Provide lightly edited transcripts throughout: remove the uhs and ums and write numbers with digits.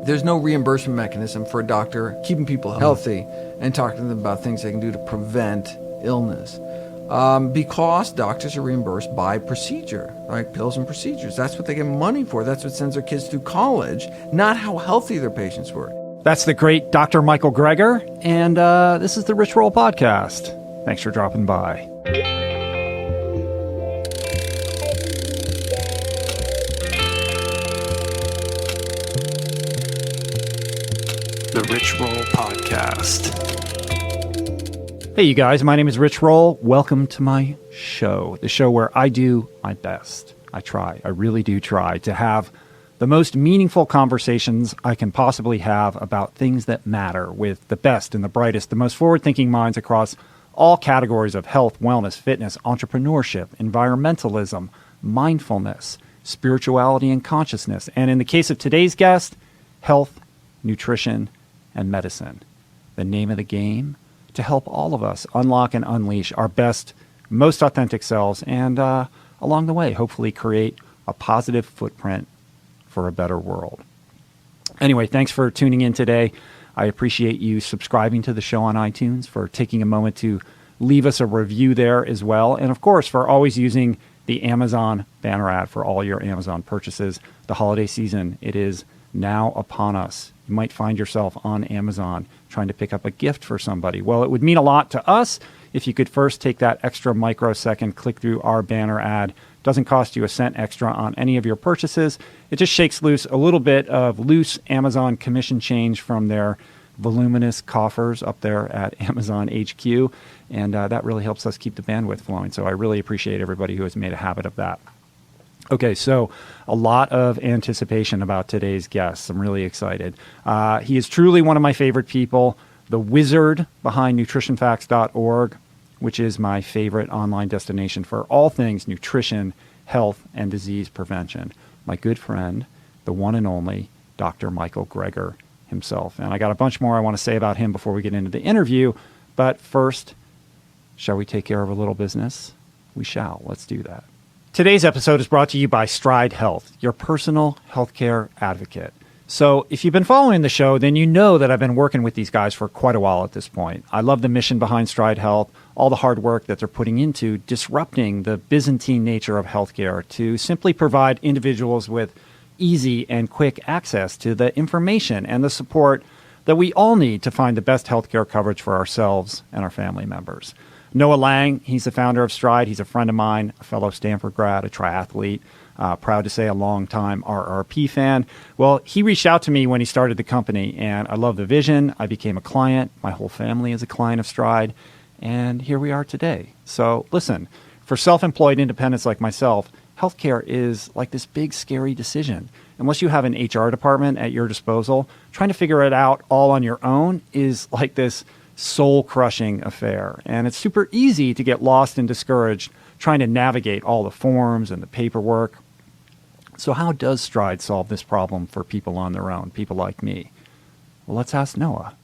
There's no reimbursement mechanism for a doctor keeping people healthy and talking to them about things they can do to prevent illness. Because doctors are reimbursed by procedure, like pills and procedures. That's what they get money for. That's what sends their kids through college, not how healthy their patients were. That's the great Dr. Michael Greger, and this is the Rich Roll Podcast. Thanks for dropping by. The Rich Roll Podcast. Hey, you guys, my name is Rich Roll. Welcome to my show, the show where I do my best. I really do try to have the most meaningful conversations I can possibly have about things that matter with the best and the brightest, the most forward-thinking minds across all categories of health, wellness, fitness, entrepreneurship, environmentalism, mindfulness, spirituality, and consciousness. And in the case of today's guest, health, nutrition, and medicine. The name of the game? To help all of us unlock and unleash our best, most authentic selves, and along the way, hopefully create a positive footprint for a better world. Anyway, thanks for tuning in today. I appreciate you subscribing to the show on iTunes, for taking a moment to leave us a review there as well, and of course, for always using the Amazon banner ad for all your Amazon purchases. The holiday season, it is now upon us. You might find yourself on Amazon trying to pick up a gift for somebody. Well, it would mean a lot to us if you could first take that extra microsecond, click through our banner ad. Doesn't cost you a cent extra on any of your purchases. It just shakes loose a little bit of loose Amazon commission change from their voluminous coffers up there at Amazon HQ. And that really helps us keep the bandwidth flowing. So I really appreciate everybody who has made a habit of that. Okay, so a lot of anticipation about today's guest. I'm really excited. He is truly one of my favorite people, the wizard behind nutritionfacts.org, which is my favorite online destination for all things nutrition, health, and disease prevention. My good friend, the one and only Dr. Michael Greger himself. And I got a bunch more I want to say about him before we get into the interview. But first, shall we take care of a little business? We shall. Let's do that. Today's episode is brought to you by Stride Health, your personal healthcare advocate. So if you've been following the show, then you know that I've been working with these guys for quite a while at this point. I love the mission behind Stride Health, all the hard work that they're putting into disrupting the Byzantine nature of healthcare to simply provide individuals with easy and quick access to the information and the support that we all need to find the best healthcare coverage for ourselves and our family members. Noah Lang, he's the founder of Stride. He's a friend of mine, a fellow Stanford grad, a triathlete, proud to say a long-time RRP fan. Well, he reached out to me when he started the company, and I love the vision. I became a client. My whole family is a client of Stride, and here we are today. So listen, for self-employed independents like myself, healthcare is like this big, scary decision. Unless you have an HR department at your disposal, trying to figure it out all on your own is like this soul-crushing affair. And it's super easy to get lost and discouraged trying to navigate all the forms and the paperwork. So how does Stride solve this problem for people on their own, people like me? Well, let's ask Noah.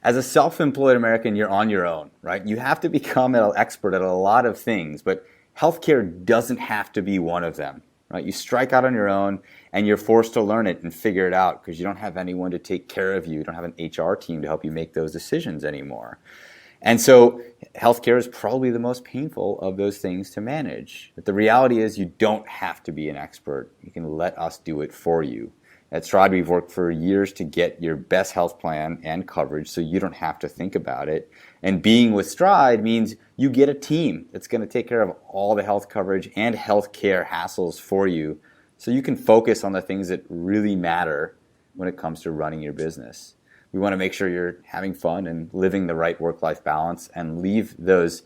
As a self-employed American, you're on your own, right? You have to become an expert at a lot of things, but healthcare doesn't have to be one of them, right? You strike out on your own and you're forced to learn it and figure it out because you don't have anyone to take care of you. You don't have an HR team to help you make those decisions anymore. And so healthcare is probably the most painful of those things to manage. But the reality is you don't have to be an expert. You can let us do it for you. At Stride, we've worked for years to get your best health plan and coverage so you don't have to think about it. And being with Stride means you get a team that's going to take care of all the health coverage and healthcare hassles for you so you can focus on the things that really matter when it comes to running your business. We want to make sure you're having fun and living the right work-life balance and leave those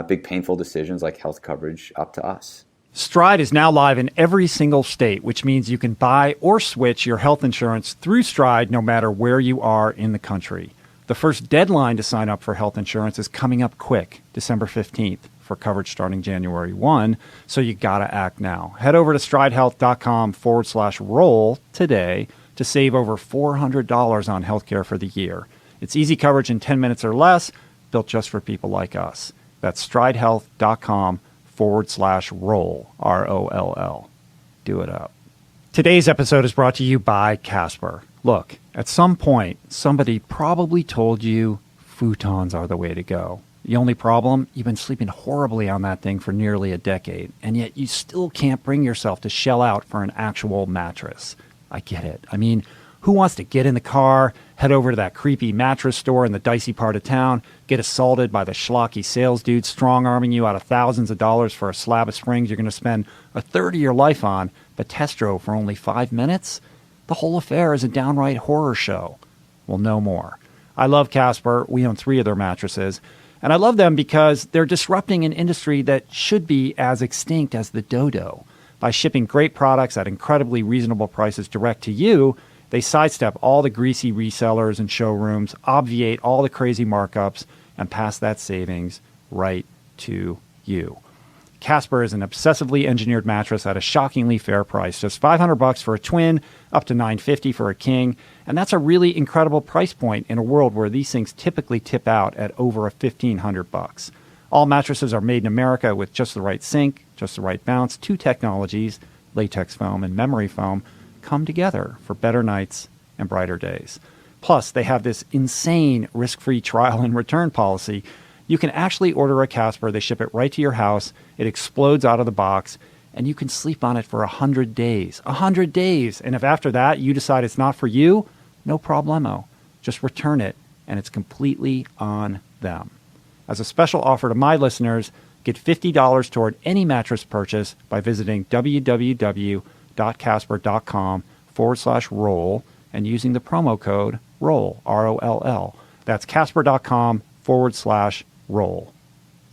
big painful decisions like health coverage up to us. Stride is now live in every single state, which means you can buy or switch your health insurance through Stride no matter where you are in the country. The first deadline to sign up for health insurance is coming up quick, December 15th, for coverage starting January 1, so you gotta act now. Head over to stridehealth.com/roll today to save over $400 on healthcare for the year. It's easy coverage in 10 minutes or less, built just for people like us. That's stridehealth.com/roll, ROLL. Do it up. Today's episode is brought to you by Casper. Look, At some point, somebody probably told you futons are the way to go. The only problem, you've been sleeping horribly on that thing for nearly a decade, and yet you still can't bring yourself to shell out for an actual mattress. I get it. I mean, who wants to get in the car, head over to that creepy mattress store in the dicey part of town, get assaulted by the schlocky sales dude strong-arming you out of thousands of dollars for a slab of springs you're going to spend a third of your life on, but test drove for only 5 minutes? The whole affair is a downright horror show. Well, no more. I love Casper. We own 3 of their mattresses. And I love them because they're disrupting an industry that should be as extinct as the dodo. By shipping great products at incredibly reasonable prices direct to you, they sidestep all the greasy resellers and showrooms, obviate all the crazy markups, and pass that savings right to you. Casper is an obsessively engineered mattress at a shockingly fair price, just $500 for a twin, up to $950 for a king, and that's a really incredible price point in a world where these things typically tip out at over $1,500. All mattresses are made in America with just the right sink, just the right bounce. 2 technologies, latex foam and memory foam, come together for better nights and brighter days. Plus, they have this insane risk-free trial and return policy. You can actually order a Casper, they ship it right to your house, it explodes out of the box, and you can sleep on it for 100 days. 100 days! And if after that you decide it's not for you, no problemo. Just return it, and it's completely on them. As a special offer to my listeners, get $50 toward any mattress purchase by visiting www.casper.com/roll and using the promo code ROLL, ROLL. That's casper.com/roll.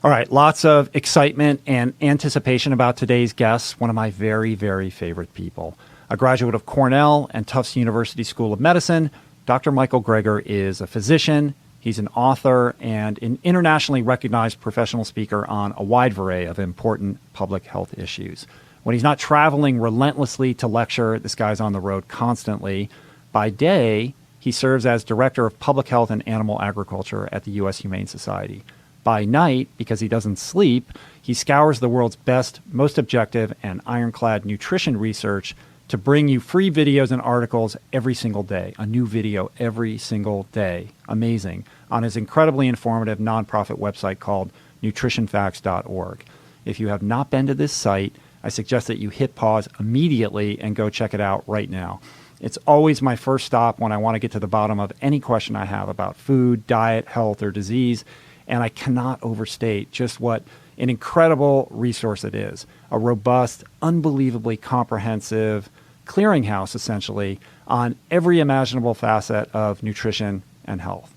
All right, lots of excitement and anticipation about today's guest, one of my very, very favorite people. A graduate of Cornell and Tufts University School of Medicine, Dr. Michael Greger is a physician, he's an author, and an internationally recognized professional speaker on a wide array of important public health issues. When he's not traveling relentlessly to lecture, this guy's on the road constantly. By day, he serves as Director of Public Health and Animal Agriculture at the U.S. Humane Society. By night, because he doesn't sleep, he scours the world's best, most objective, and ironclad nutrition research to bring you free videos and articles every single day. A new video every single day. Amazing. On his incredibly informative nonprofit website called nutritionfacts.org. If you have not been to this site, I suggest that you hit pause immediately and go check it out right now. It's always my first stop when I want to get to the bottom of any question I have about food, diet, health, or disease. And I cannot overstate just what an incredible resource it is. A robust, unbelievably comprehensive clearinghouse, essentially, on every imaginable facet of nutrition and health.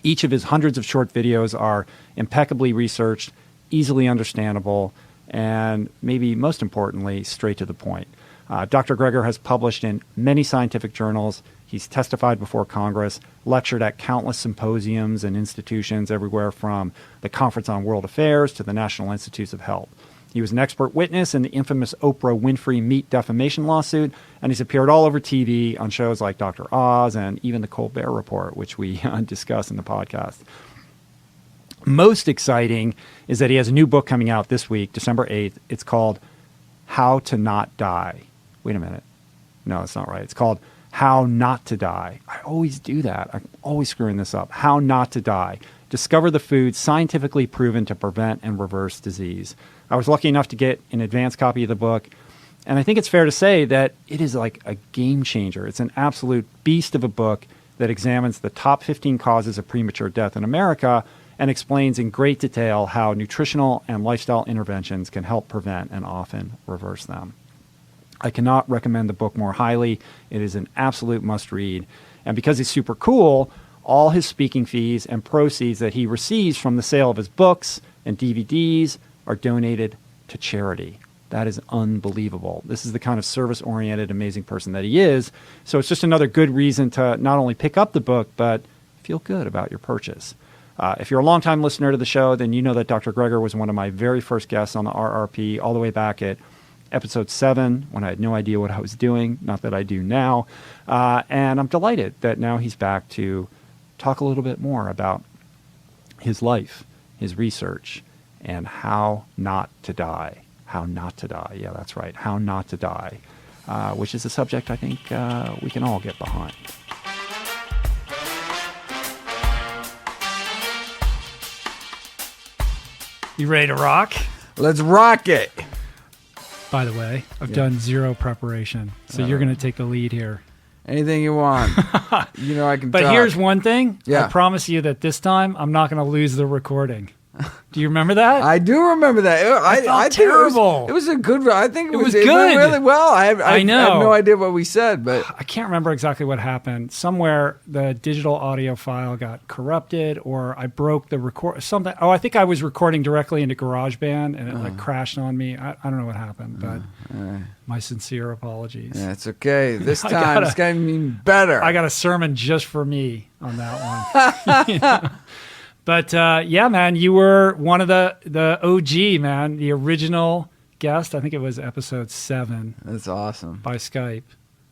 Each of his hundreds of short videos are impeccably researched, easily understandable, and maybe most importantly, straight to the point. Dr. Greger has published in many scientific journals. He's testified before Congress, lectured at countless symposiums and institutions everywhere from the Conference on World Affairs to the National Institutes of Health. He was an expert witness in the infamous Oprah Winfrey meat defamation lawsuit, and he's appeared all over TV on shows like Dr. Oz and even the Colbert Report, which we discuss in the podcast. Most exciting is that he has a new book coming out this week, December 8th. It's called How to Not Die. Wait a minute. No, that's not right. It's called How Not to Die. I always do that. I'm always screwing this up. How Not to Die. Discover the foods scientifically proven to prevent and reverse disease. I was lucky enough to get an advance copy of the book, and I think it's fair to say that it is like a game changer. It's an absolute beast of a book that examines the top 15 causes of premature death in America and explains in great detail how nutritional and lifestyle interventions can help prevent and often reverse them. I cannot recommend the book more highly. It is an absolute must-read. And because he's super cool, all his speaking fees and proceeds that he receives from the sale of his books and DVDs are donated to charity. That is unbelievable. This is the kind of service-oriented, amazing person that he is. So it's just another good reason to not only pick up the book, but feel good about your purchase. If you're a longtime listener to the show, then you know that Dr. Greger was one of my very first guests on the RRP all the way back at episode 7, when I had no idea what I was doing, not that I do now. And I'm delighted that now he's back to talk a little bit more about his life, his research, and how not to die. How not to die. Yeah, that's right. How not to die, which is a subject I think we can all get behind. You ready to rock? Let's rock it. By the way, I've done zero preparation, so you're going to take the lead here. Anything you want. You know I can But talk. here's one thing. Yeah. I promise you that this time I'm not going to lose the recording. Do you remember that? I do remember that. I think terrible. It was a good. I think it was good. went really well. I know. I have no idea what we said, but I can't remember exactly what happened. Somewhere the digital audio file got corrupted, or I broke the record. Something. Oh, I think I was recording directly into GarageBand, and it like crashed on me. I don't know what happened, but my sincere apologies. yeah, it's okay. This time it's going to be better. I got a sermon just for me on that one. You know? But yeah, man, you were one of the OG, man, the original guest. I think it was episode 7 That's awesome. by Skype.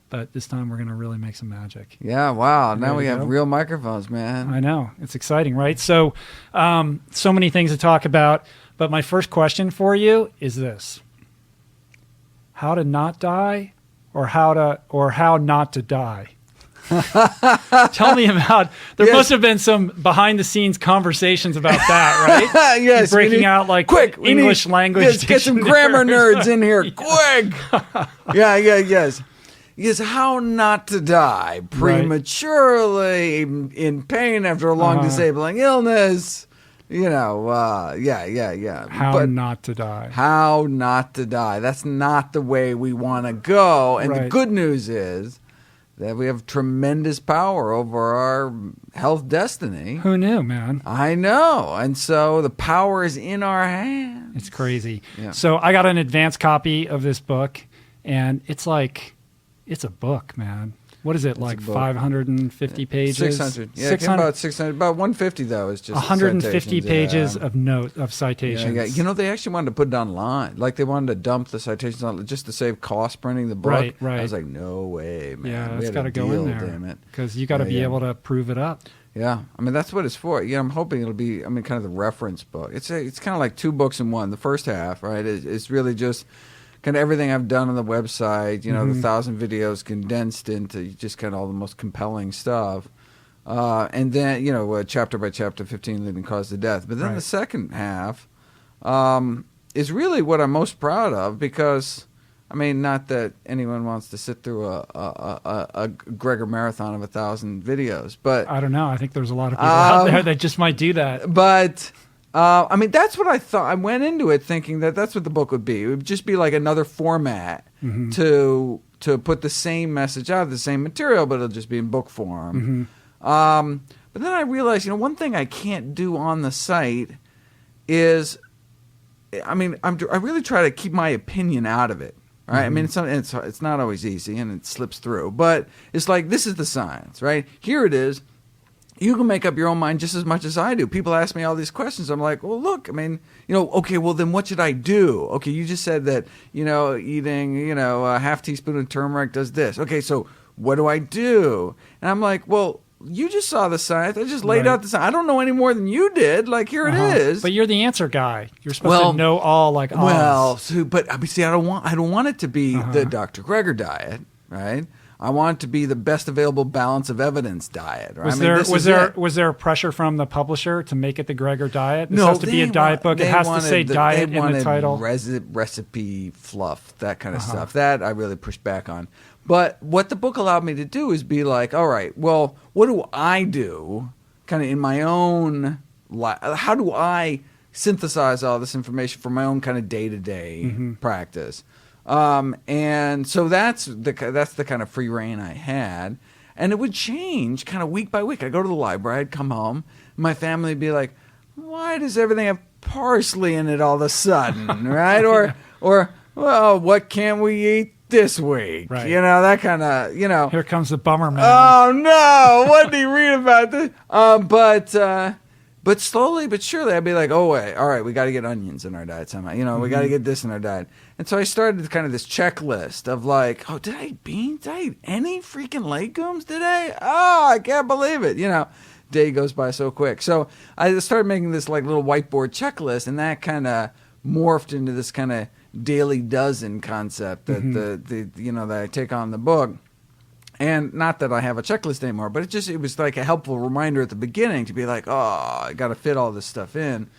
But this time we're going to really make some magic. Yeah, wow. Now Ready we to have go? real microphones, man. I know. It's exciting, right? So so many things to talk about. But my first question for you is this. How to not die or how not to die? Tell me about. There must have been some behind the scenes conversations about that, right? Yes, You're breaking we need- out like quick we English need- language. Yes, get some grammar nerds in here, quick. Yes. How not to die prematurely, in pain after a long disabling illness. You know, yeah. How not to die. How not to die. That's not the way we want to go. And the Right. good news is that we have tremendous power over our health destiny. Who knew, man? I know. And so the power is in our hands. It's crazy. Yeah. So I got an advanced copy of this book, and it's a book, man. What is it, like book. 550 pages? 600. Yeah, it came about 600. About 150, though, is just 150 citations, pages yeah. of citations. Yeah. You know, they actually wanted to put it online. Like, they wanted to dump the citations on just to save cost printing the book. Right. I was like, no way, man. Yeah, We it's had got a to go deal, in there. damn it. Because you got to be able to prove it up. Yeah, I mean that's what it's for. Yeah, I'm hoping it'll be. Kind of the reference book. It's kind of like 2 books in one. The first half, right, is really just kind of everything I've done on the website. You know, the 1,000 videos condensed into just kind of all the most compelling stuff. And then chapter by chapter, 15 leading cause to death. But then Right. the second half is really what I'm most proud of because. I mean, not that anyone wants to sit through a Gregor marathon of 1,000 videos, but I don't know. I think there's a lot of people out there that just might do that. But that's what I thought. I went into it thinking that that's what the book would be. It would just be like another format to put the same message out, the same material, but it'll just be in book form. But then I realized, one thing I can't do on the site is, I really try to keep my opinion out of it. Right? I mean, it's not always easy, and it slips through. But it's like, this is the science, right? Here it is. You can make up your own mind just as much as I do. People ask me all these questions. I'm like, well, look, okay, well, then what should I do? Okay, you just said that, eating, a half teaspoon of turmeric does this. Okay, so what do I do? And I'm like, well, you just saw the science. I just laid out the science. I don't know any more than you did. Like, here it is. But you're the answer guy. You're supposed to know all, like, all. Well, see, I don't want it to be the Dr. Gregor diet, right? I want it to be the best available balance of evidence diet. Right? Was there pressure from the publisher to make it the Gregor diet? This has to be a diet book. It has to say diet in the title. Recipe fluff, that kind of stuff. That I really pushed back on. But what the book allowed me to do is be like, all right, well, what do I do kind of in my own life? How do I synthesize all this information for my own kind of day-to-day practice? And so that's the kind of free reign I had. And it would change kind of week by week. I'd go to the library, I'd come home, and my family would be like, why does everything have parsley in it all of a sudden, right? Or, well, what can we eat this week? Right. That kind of, Here comes the bummer man. Oh, no. What did he read about this? But slowly but surely, I'd be like, oh, wait, all right, we got to get onions in our diet somehow. We got to get this in our diet. And so I started kind of this checklist of like, oh, did I eat beans? Did I eat any freaking legumes today? Oh, I can't believe it. Day goes by so quick. So I started making this like little whiteboard checklist, and that kind of morphed into this kind of daily dozen concept that that I take on the book. And not that I have a checklist anymore, but it was like a helpful reminder at the beginning to be like, oh, I got to fit all this stuff in.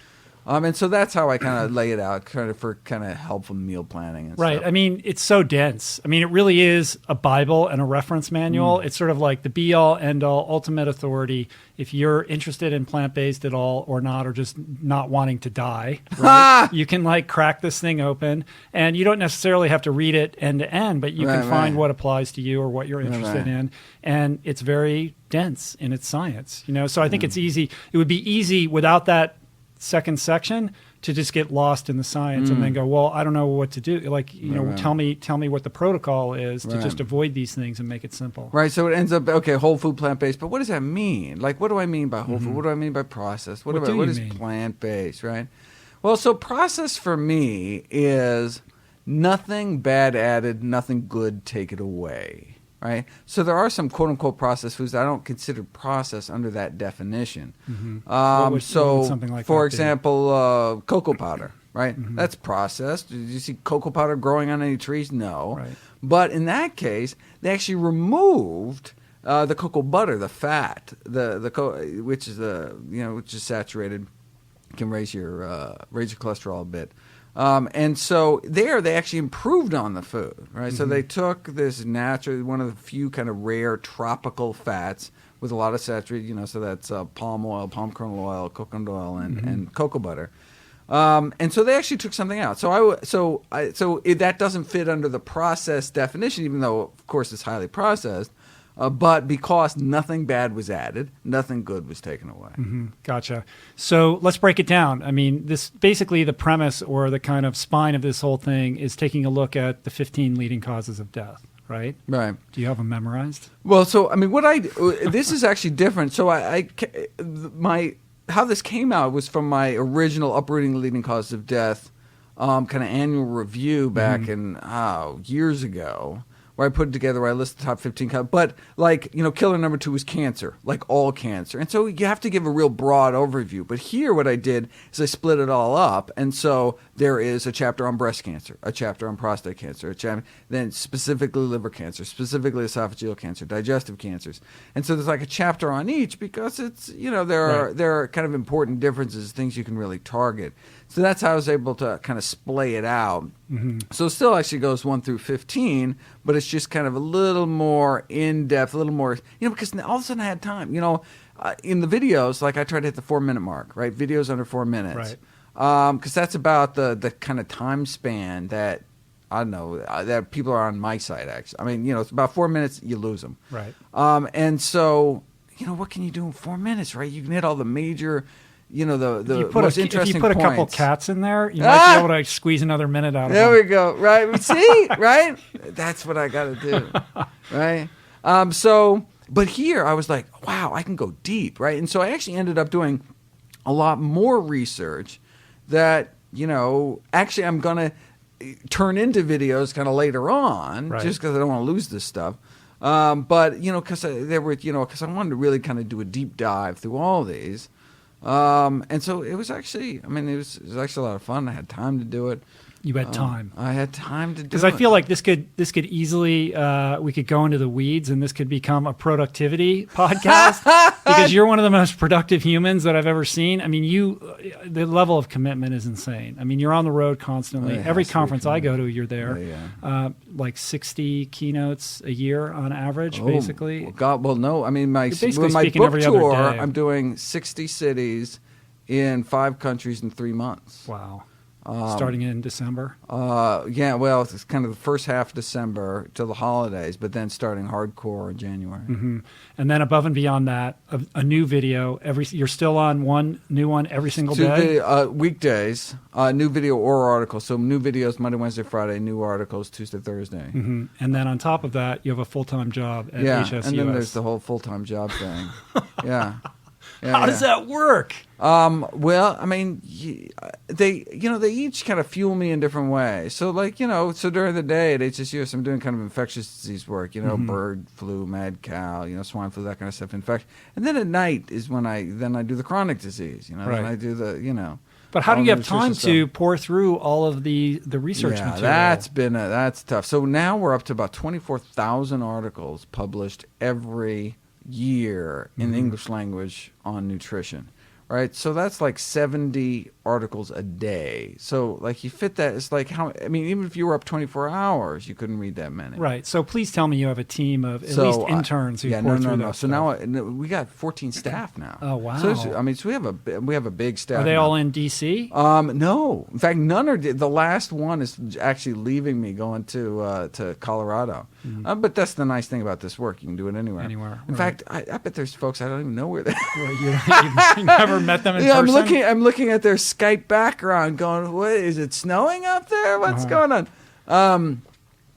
And so that's how I kind of lay it out, for helpful meal planning and Right. stuff. I mean, it's so dense. I mean, it really is a Bible and a reference manual. It's sort of like the be-all, end-all, ultimate authority. If you're interested in plant-based at all or not, or just not wanting to die, right? You can crack this thing open, and you don't necessarily have to read it end to end, but you can find what applies to you or what you're interested in. And it's very dense in its science, So I think it's easy. It would be easy without that second section to just get lost in the science and then go, well, I don't know what to do. Tell me what the protocol is to just avoid these things and make it simple. Right. So it ends up, whole food, plant-based. But what does that mean? What do I mean by whole food? What do I mean by processed? What is plant-based, right? Well, so processed for me is nothing bad added, nothing good taken away. Right, so there are some quote-unquote processed foods that I don't consider processed under that definition. What would something like for that example, cocoa powder, right? That's processed. Did you see cocoa powder growing on any trees? No. Right. But in that case, they actually removed the cocoa butter, the fat, which is saturated, can raise your cholesterol a bit. And so they actually improved on the food, right? So they took this natural, one of the few kind of rare tropical fats with a lot of saturated, so that's palm oil, palm kernel oil, coconut oil, and cocoa butter. And so they actually took something out. So that doesn't fit under the processed definition, even though of course it's highly processed. But because nothing bad was added, nothing good was taken away. Gotcha. So let's break it down. I mean, this basically the premise or the kind of spine of this whole thing is taking a look at the 15 leading causes of death, right? Right. Do you have them memorized? Well, so I mean, this is actually different. So how this came out was from my original Uprooting Leading Causes of Death kind of annual review back in years ago. Where I put it together, where I list the top 15, but killer number 2 was cancer, all cancer. And so you have to give a real broad overview. But here what I did is I split it all up. And so there is a chapter on breast cancer, a chapter on prostate cancer, then specifically liver cancer, specifically esophageal cancer, digestive cancers. And so there's a chapter on each because it's, there are kind of important differences, things you can really target. So that's how I was able to kind of splay it out. So it still actually goes 1 through 15, but it's just kind of a little more in-depth, a little more, because all of a sudden I had time. In the videos, I try to hit the 4-minute mark, right? Videos under 4 minutes. Right. Because that's about the kind of time span that, I don't know, that people are on my site, actually. I mean, it's about 4 minutes, you lose them. Right. And so, what can you do in 4 minutes, right? You can hit all the major... the most interesting If you put points. A couple cats in there, you might be able to squeeze another minute out of them. There we go. Right. See? Right? That's what I got to do. Right? But here I was like, wow, I can go deep. Right? And so I actually ended up doing a lot more research that, actually I'm going to turn into videos kind of later on, just because I don't want to lose this stuff. But, because I wanted to really kind of do a deep dive through all these. And so it was actually, it was actually a lot of fun. I had time to do it. You had time. I had time to do it. Because I feel like this could easily, we could go into the weeds and this could become a productivity podcast because you're one of the most productive humans that I've ever seen. I mean, the level of commitment is insane. I mean, you're on the road constantly. Every conference I go to, you're there. Yeah. 60 keynotes a year on average, basically. No. I mean, my book tour, I'm doing 60 cities in 5 countries in 3 months. Wow. Starting in December? It's kind of the first half of December till the holidays, but then starting hardcore in January. And then above and beyond that, a new video. You're still on one new one every single day? Weekdays, new video or article. So new videos Monday, Wednesday, Friday, new articles Tuesday, Thursday. And then on top of that, you have a full-time job at HSUS. And then there's the whole full-time job thing. Yeah. How does that work? Well, I mean, they each kind of fuel me in different ways. So so during the day at HSUS, I'm doing kind of infectious disease work, bird flu, mad cow, swine flu, that kind of stuff, infection. And then at night is when I do the chronic disease, then I do the, But how do you have time to pour through all of the research material? That's tough. So now we're up to about 24,000 articles published every year in the English language on nutrition, right? So that's like 70 articles a day. So like you fit that, it's like how, I mean, even if you were up 24 hours, you couldn't read that many. Right. So please tell me you have a team of at least interns who pour through that So stuff. now we got 14 staff now. Oh, wow. So we have a big staff. Are they now. all in D.C.? No. In fact, none are. The last one is actually leaving me, going to Colorado. But that's the nice thing about this work. You can do it anywhere. Anywhere, In right. fact, I bet there's folks I don't even know where they are. Well, you've never met them in person? I'm looking at their Skype background going, what, is it snowing up there? What's going on?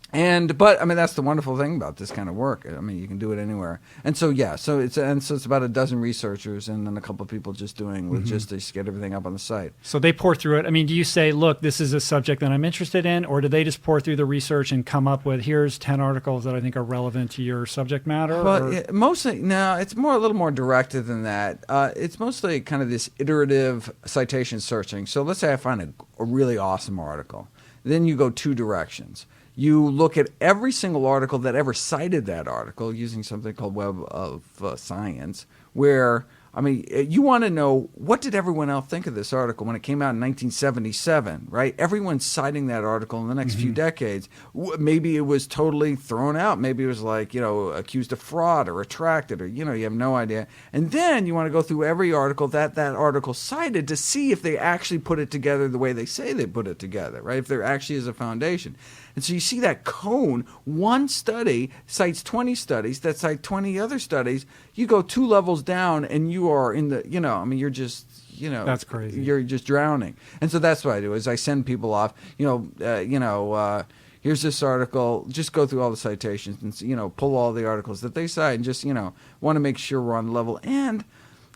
But I mean, that's the wonderful thing about this kind of work. I mean, you can do it anywhere. And so, so it's about a dozen researchers and then a couple of people just doing logistics to get everything up on the site. So they pour through it. I mean, do you say, look, this is a subject that I'm interested in, or do they just pour through the research and come up with, here's 10 articles that I think are relevant to your subject matter? Well, mostly, no, it's a little more directed than that. It's mostly kind of this iterative citation searching. So let's say I find a really awesome article. Then you go two directions. You look at every single article that ever cited that article using something called Web of Science, where, I mean, you want to know, what did everyone else think of this article when it came out in 1977, right? Everyone's citing that article in the next few decades. Maybe it was totally thrown out. Maybe it was like, accused of fraud or retracted, or, you have no idea. And then you want to go through every article that article cited to see if they actually put it together the way they say they put it together, right? If there actually is a foundation. And so you see that cone, one study cites 20 studies that cite 20 other studies. You go two levels down and you are in the, you're just, that's crazy. You're just drowning. And so that's what I do is I send people off, here's this article, just go through all the citations and, pull all the articles that they cite and just, want to make sure we're on the level. And,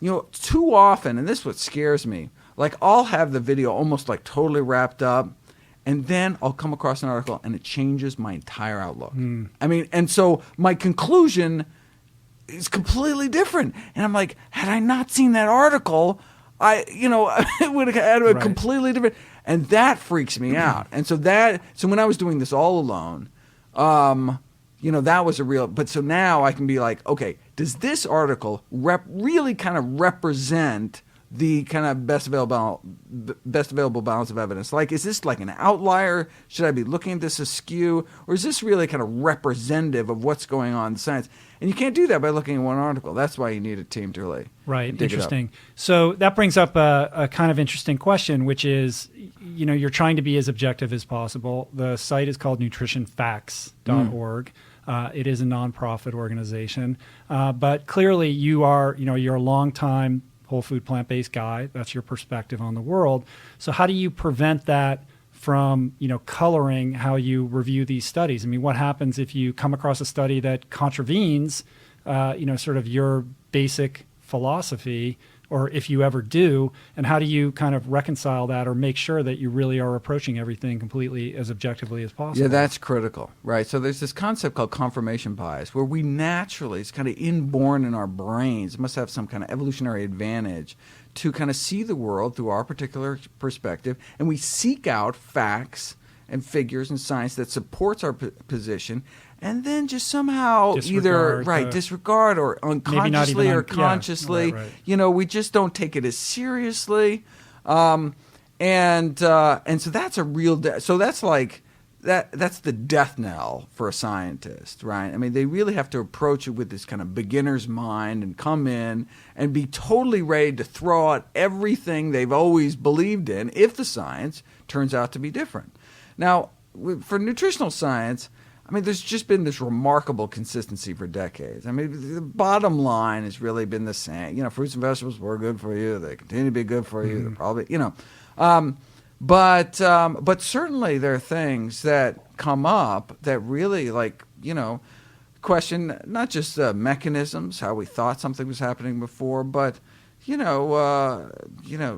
too often, and this is what scares me, like I'll have the video almost like totally wrapped up. And then I'll come across an article and it changes my entire outlook. I mean, and so my conclusion is completely different. And I'm like, had I not seen that article, it would have had a completely different, and that freaks me out. And so when I was doing this all alone, that was a real, but so now I can be like, okay, does this article really kind of represent the kind of best available balance of evidence? Like, is this like an outlier? Should I be looking at this askew? Or is this really kind of representative of what's going on in science? And you can't do that by looking at one article. That's why you need a team to really dig Interesting. it up. So that brings up a kind of interesting question, which is, you're trying to be as objective as possible. The site is called nutritionfacts.org. It is a nonprofit organization. But clearly you're a long-time whole food, plant-based guy. That's your perspective on the world. So how do you prevent that from, coloring how you review these studies? I mean, what happens if you come across a study that contravenes, sort of your basic philosophy, or if you ever do, and how do you kind of reconcile that or make sure that you really are approaching everything completely as objectively as possible? Yeah, that's critical, right? So there's this concept called confirmation bias, where we naturally, it's kind of inborn in our brains, it must have some kind of evolutionary advantage to kind of see the world through our particular perspective, and we seek out facts and figures and science that supports our position, and then just somehow disregard or unconsciously or consciously, we just don't take it as seriously, and so that's a real. So that's like that's the death knell for a scientist, right? I mean, they really have to approach it with this kind of beginner's mind and come in and be totally ready to throw out everything they've always believed in if the science turns out to be different. Now, for nutritional science, I mean, there's just been this remarkable consistency for decades. I mean, the bottom line has really been the same. Fruits and vegetables were good for you. They continue to be good for you. They're probably, but certainly there are things that come up that really, question not just the mechanisms, how we thought something was happening before, but,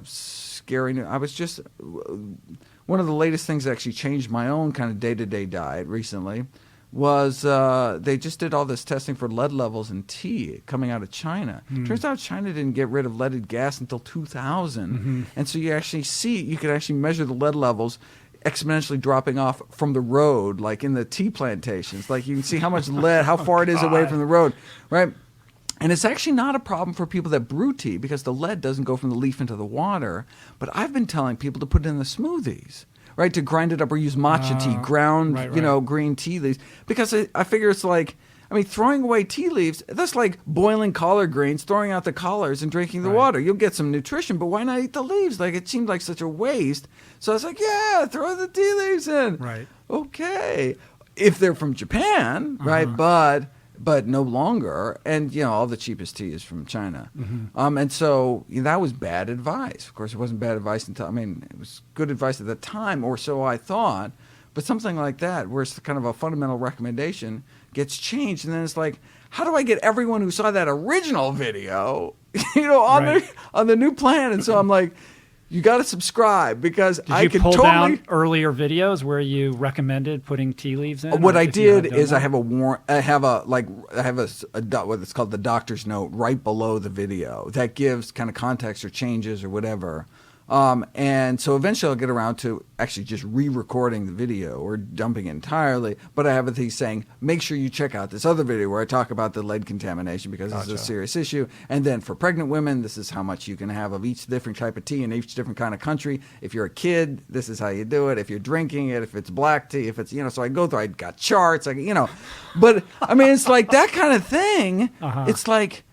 scary. I was just... One of the latest things that actually changed my own kind of day-to-day diet recently was they just did all this testing for lead levels in tea coming out of China. Turns out China didn't get rid of leaded gas until 2000. And so you could actually measure the lead levels exponentially dropping off from the road, like in the tea plantations. Like you can see how much lead, how far it is away from the road, right? And it's actually not a problem for people that brew tea because the lead doesn't go from the leaf into the water. But I've been telling people to put it in the smoothies, right? To grind it up or use matcha tea, ground, green tea leaves. Because I figure it's like, throwing away tea leaves, that's like boiling collard greens, throwing out the collards and drinking the water. You'll get some nutrition, but why not eat the leaves? Like, it seemed like such a waste. So I was like, yeah, throw the tea leaves in. Right. Okay. If they're from Japan, right? But no longer. And, all the cheapest tea is from China. And so that was bad advice. Of course, it wasn't bad advice until, it was good advice at the time, or so I thought. But something like that, where it's kind of a fundamental recommendation, gets changed. And then it's like, how do I get everyone who saw that original video, on the new plan? And so I'm like, you got to subscribe because I can pull totally down earlier videos where you recommended putting tea leaves in. What I did is I have what's called the doctor's note right below the video that gives kind of context or changes or whatever. And so eventually I'll get around to actually just re-recording the video or dumping it entirely. But I have a thing saying, make sure you check out this other video where I talk about the lead contamination because this is a serious issue. And then for pregnant women, this is how much you can have of each different type of tea in each different kind of country. If you're a kid, this is how you do it. If you're drinking it, if it's black tea, if it's, so I go through, I got charts, But, it's like that kind of thing. It's like,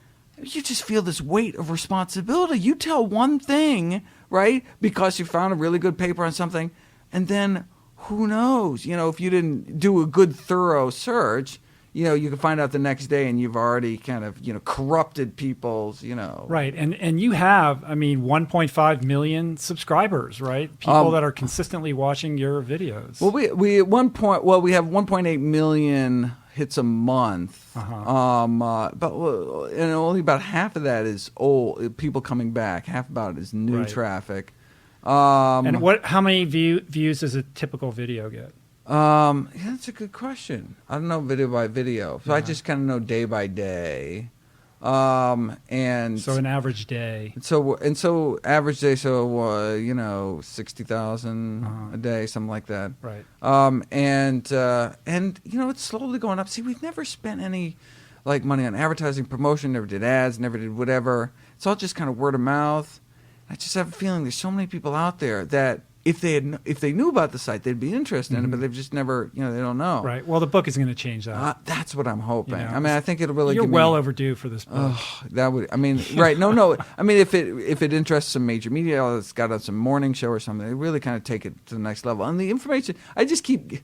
you just feel this weight of responsibility. You tell one thing, right, because you found a really good paper on something, and then who knows? If you didn't do a good, thorough search, you can find out the next day and you've already kind of, corrupted people's, Right. And you have, 1.5 million subscribers, right? People that are consistently watching your videos. Well, we at one point, we have 1.8 million hits a month, but and only about half of that is old people coming back. Half about it is new traffic. And how many views does a typical video get? That's a good question. I don't know video by video, so I just kind of know day by day. And so an average day. So average day. 60,000 a day, something like that. Right. And it's slowly going up. See, we've never spent any money on advertising, promotion. Never did ads. Never did whatever. It's all just kind of word of mouth. I just have a feeling there's so many people out there that if they knew about the site, they'd be interested in it, but they've just never, they don't know. Right. Well, the book is going to change that. That's what I'm hoping. I think it'll really. You're well overdue for this book. That would. Right? No. If it interests some major media, it's got on some morning show or something. They really kind of take it to the next level. And the information, I just keep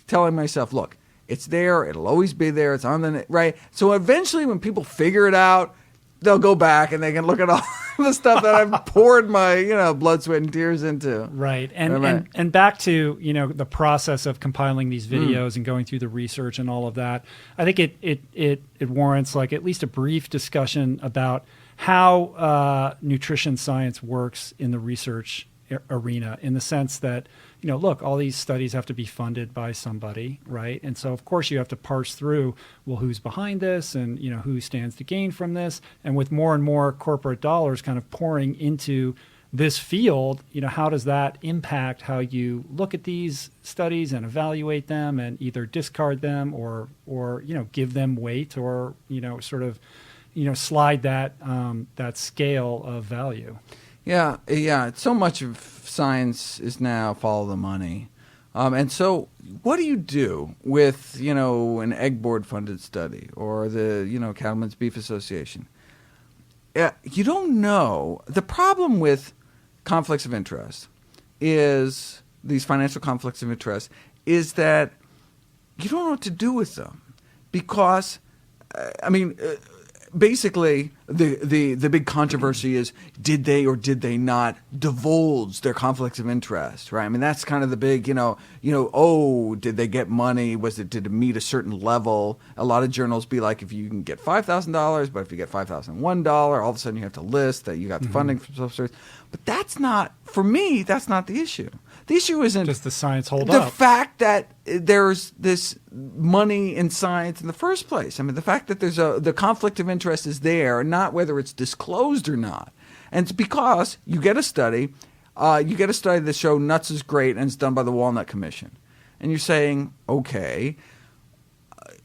telling myself, look, it's there. It'll always be there. It's on the net, right. So eventually, when people figure it out, they'll go back and they can look at all the stuff that I've poured my, blood, sweat, and tears into. Right. And back to, the process of compiling these videos and going through the research and all of that. I think it warrants at least a brief discussion about how nutrition science works in the research arena, in the sense that, look, all these studies have to be funded by somebody, right? And so, of course, you have to parse through, well, who's behind this and, who stands to gain from this? And with more and more corporate dollars kind of pouring into this field, how does that impact how you look at these studies and evaluate them and either discard them or give them weight or, slide that scale of value? Yeah. So much of science is now follow the money. And so what do you do with, an egg board funded study or the, Cattlemen's Beef Association? You don't know. The problem with conflicts of interest is these financial conflicts of interest is that you don't know what to do with them because, basically, the big controversy is, did they or did they not divulge their conflicts of interest, right? That's kind of the big, did they get money? Did it meet a certain level? A lot of journals be like, if you can get $5,000, but if you get $5,001, all of a sudden you have to list that you got the funding from some source. But that's not, for me, that's not the issue. The issue isn't just the science hold the up. fact that there's this money in science in the first place. The fact that there's the conflict of interest is there, not whether it's disclosed or not. And it's because you get a study that show nuts is great and it's done by the Walnut Commission. And you're saying, okay,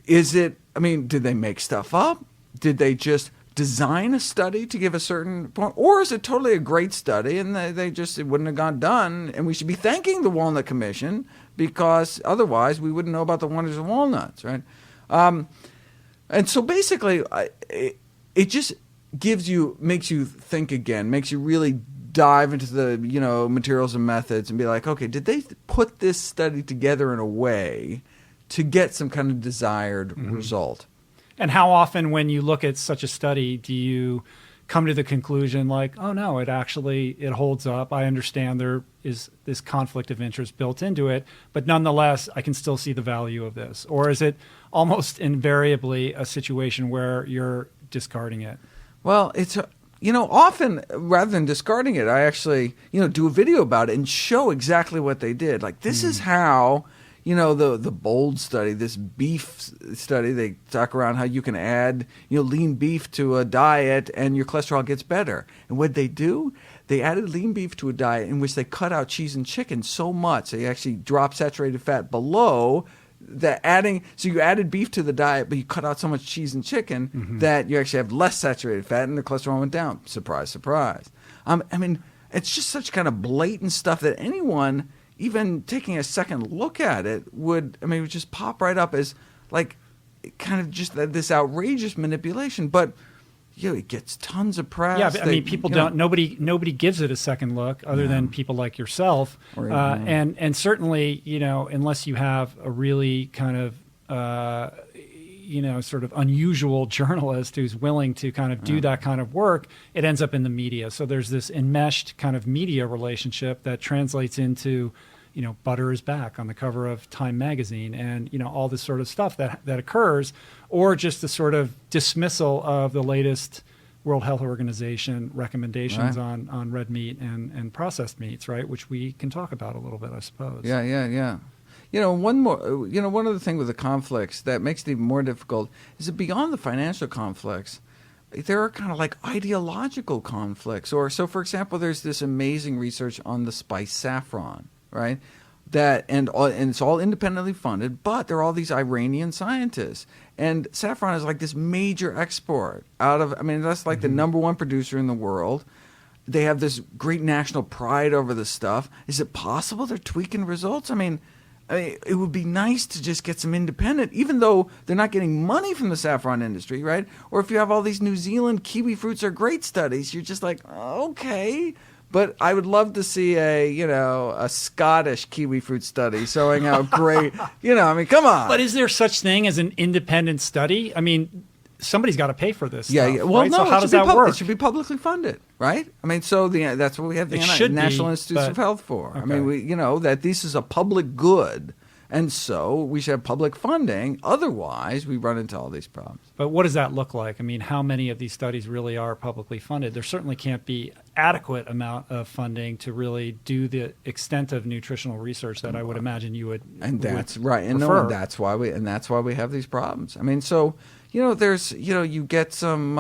did they make stuff up? Did they just design a study to give a certain point, or is it totally a great study and it wouldn't have gone done, and we should be thanking the Walnut Commission because otherwise we wouldn't know about the wonders of walnuts, right? And so basically, it just makes you think again, makes you really dive into the materials and methods and be like, okay, did they put this study together in a way to get some kind of desired result? And how often when you look at such a study do you come to the conclusion like, oh no, it holds up. I understand there is this conflict of interest built into it, but nonetheless, I can still see the value of this. Or is it almost invariably a situation where you're discarding it? Well, it's often rather than discarding it, I actually do a video about it and show exactly what they did. Like this is how the BOLD study, this beef study, they talk around how you can add lean beef to a diet and your cholesterol gets better. And what they do, they added lean beef to a diet in which they cut out cheese and chicken so much they actually drop saturated fat below. So you added beef to the diet, but you cut out so much cheese and chicken that you actually have less saturated fat, and the cholesterol went down. Surprise, surprise. I mean, it's just such kind of blatant stuff that anyone, even taking a second look at it, it would just pop right up as like kind of just this outrageous manipulation. But it gets tons of press. Yeah, but, people don't. Nobody gives it a second look, other than people like yourself. And certainly, unless you have a really kind of, sort of unusual journalist who's willing to kind of do that kind of work, it ends up in the media. So there's this enmeshed kind of media relationship that translates into, butter is back on the cover of Time magazine, and all this sort of stuff that occurs, or just the sort of dismissal of the latest World Health Organization recommendations on red meat and processed meats, right? Which we can talk about a little bit, I suppose. Yeah. One other thing with the conflicts that makes it even more difficult is that beyond the financial conflicts, there are kind of like ideological conflicts. So for example, there's this amazing research on the spice saffron, right? And it's all independently funded, but there are all these Iranian scientists. And saffron is like this major export that's like the number one producer in the world. They have this great national pride over this stuff. Is it possible they're tweaking results? I mean, it would be nice to just get some independent, even though they're not getting money from the saffron industry, right? Or if you have all these New Zealand kiwi fruits are great studies, you're just like, okay. But I would love to see a Scottish kiwi fruit study showing how great, come on. But is there such thing as an independent study? I mean, somebody's got to pay for this. Yeah. Stuff, Well, right? no, so how does that work? It should be publicly funded, right? That's what we have the National Institutes of Health for. Okay. That this is a public good. And so we should have public funding. Otherwise, we run into all these problems. But what does that look like? I mean, how many of these studies really are publicly funded? There certainly can't be adequate amount of funding to really do the extent of nutritional research that I would imagine you would. And that's right. And prefer. No, that's why we have these problems. I mean, so there's you get some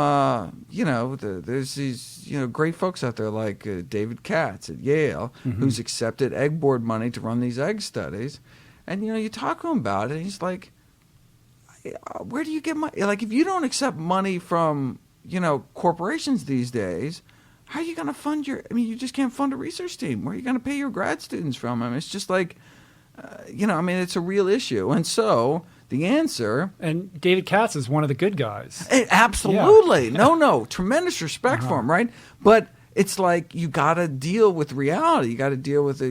there's these great folks out there like David Katz at Yale, who's accepted egg board money to run these egg studies. And, you talk to him about it, and he's like, where do you get money? Like, if you don't accept money from, corporations these days, how are you going to fund you just can't fund a research team. Where are you going to pay your grad students from? It's just like, it's a real issue. And so the answer... And David Katz is one of the good guys. Absolutely. Yeah. No, tremendous respect for him, right? But it's like you got to deal with reality. You got to deal with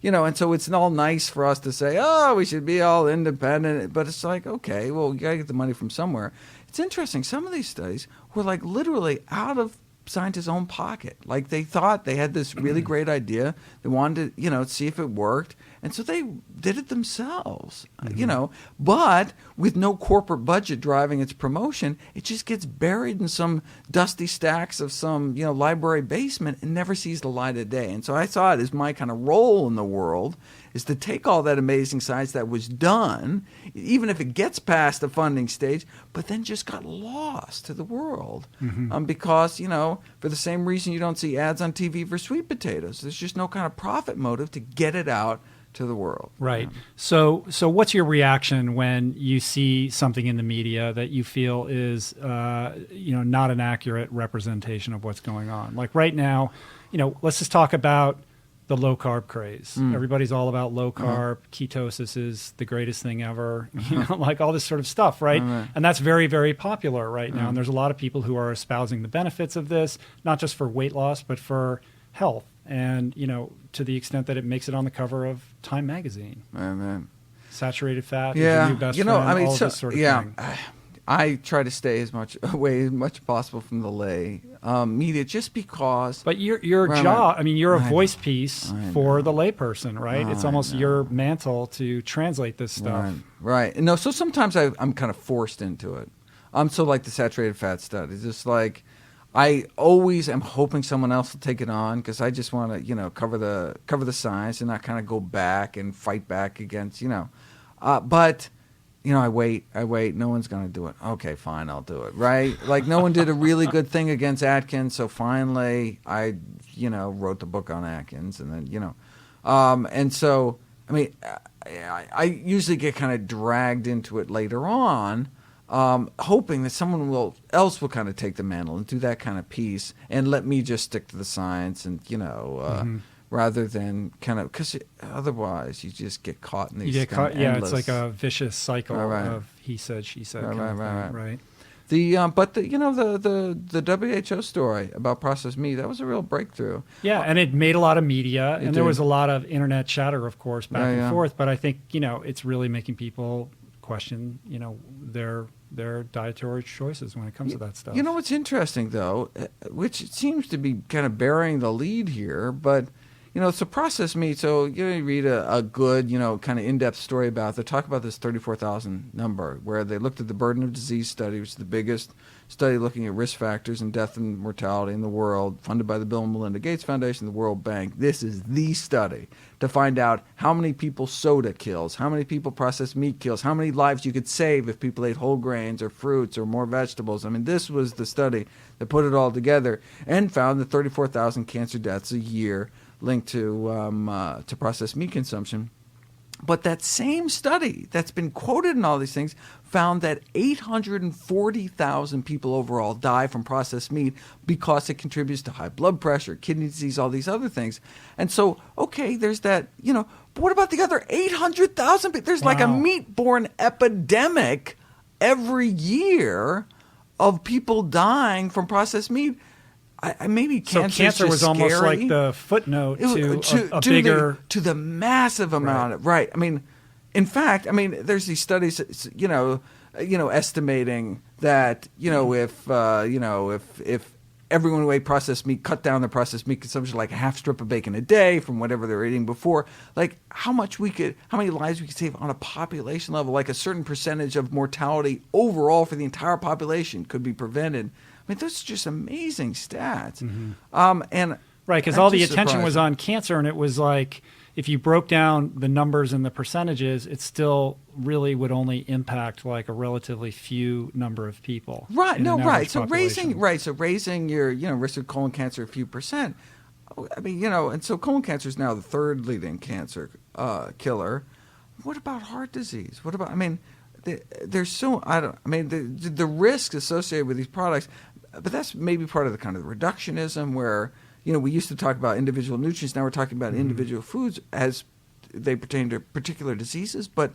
and so it's all nice for us to say, oh, we should be all independent. But it's like, okay, well, you got to get the money from somewhere. It's interesting. Some of these studies were like literally out of scientists' own pocket. Like they thought they had this really great idea. They wanted to, see if it worked. And so they did it themselves, but with no corporate budget driving its promotion, it just gets buried in some dusty stacks of some, library basement and never sees the light of day. And so I saw it as my kind of role in the world is to take all that amazing science that was done, even if it gets past the funding stage, but then just got lost to the world. Because, for the same reason you don't see ads on TV for sweet potatoes. There's just no kind of profit motive to get it out to the world. Right. So what's your reaction when you see something in the media that you feel is, not an accurate representation of what's going on? Like right now, let's just talk about the low carb craze. Everybody's all about low carb. Ketosis is the greatest thing ever. Like all this sort of stuff, right? And that's very, very popular right now. And there's a lot of people who are espousing the benefits of this, not just for weight loss, but for health. And, to the extent that it makes it on the cover of Time magazine. Amen. Saturated fat is your new best friend, all this sort of thing. I try to stay as much away as much as possible from the lay media, just because. But your job, you're a voice piece for the layperson, right? It's almost your mantle to translate this stuff. Right. No, so sometimes I'm kind of forced into it. So like the saturated fat studies, it's like I always am hoping someone else will take it on because I just want to, cover the science and not kind of go back and fight back against, but. I wait. No one's going to do it. Okay, fine, I'll do it. Right? Like no one did a really good thing against Atkins, so finally I, wrote the book on Atkins, and then and so I usually get kind of dragged into it later on, hoping that someone else will kind of take the mantle and do that kind of piece, and let me just stick to the science and rather than kind of, because otherwise you just get caught in these. You get caught, it's like a vicious cycle of he said, she said, right. The WHO story about processed meat, that was a real breakthrough. Yeah, and it made a lot of media, and there was a lot of internet chatter, of course, back and forth. But I think it's really making people question, their dietary choices when it comes to that stuff. What's interesting though, which seems to be kind of bearing the lead here, but. It's a processed meat, so you read a good, kind of in-depth story about it. They talk about this 34,000 number, where they looked at the burden of disease study, which is the biggest study looking at risk factors in death and mortality in the world, funded by the Bill and Melinda Gates Foundation, the World Bank. This is the study to find out how many people soda kills, how many people processed meat kills, how many lives you could save if people ate whole grains or fruits or more vegetables. This was the study that put it all together and found that 34,000 cancer deaths a year linked to processed meat consumption. But that same study that's been quoted in all these things found that 840,000 people overall die from processed meat because it contributes to high blood pressure, kidney disease, all these other things. And so, okay, there's that, but what about the other 800,000 people? There's like a meat-borne epidemic every year of people dying from processed meat. Maybe cancer was almost like the footnote to bigger to the massive amount of right. In fact, there's these studies, estimating that if everyone who ate processed meat cut down their processed meat consumption like a half strip of bacon a day from whatever they were eating before, like how many lives we could save on a population level, like a certain percentage of mortality overall for the entire population could be prevented. Those are just amazing stats. Right, because all the attention was on cancer, and it was like if you broke down the numbers and the percentages, it still really would only impact like a relatively few number of people. Right. No. Right. So raising your risk of colon cancer a few percent. And so colon cancer is now the third leading cancer killer. What about heart disease? What about there's so the risk associated with these products. But that's maybe part of the kind of reductionism where, we used to talk about individual nutrients. Now we're talking about individual foods as they pertain to particular diseases. But,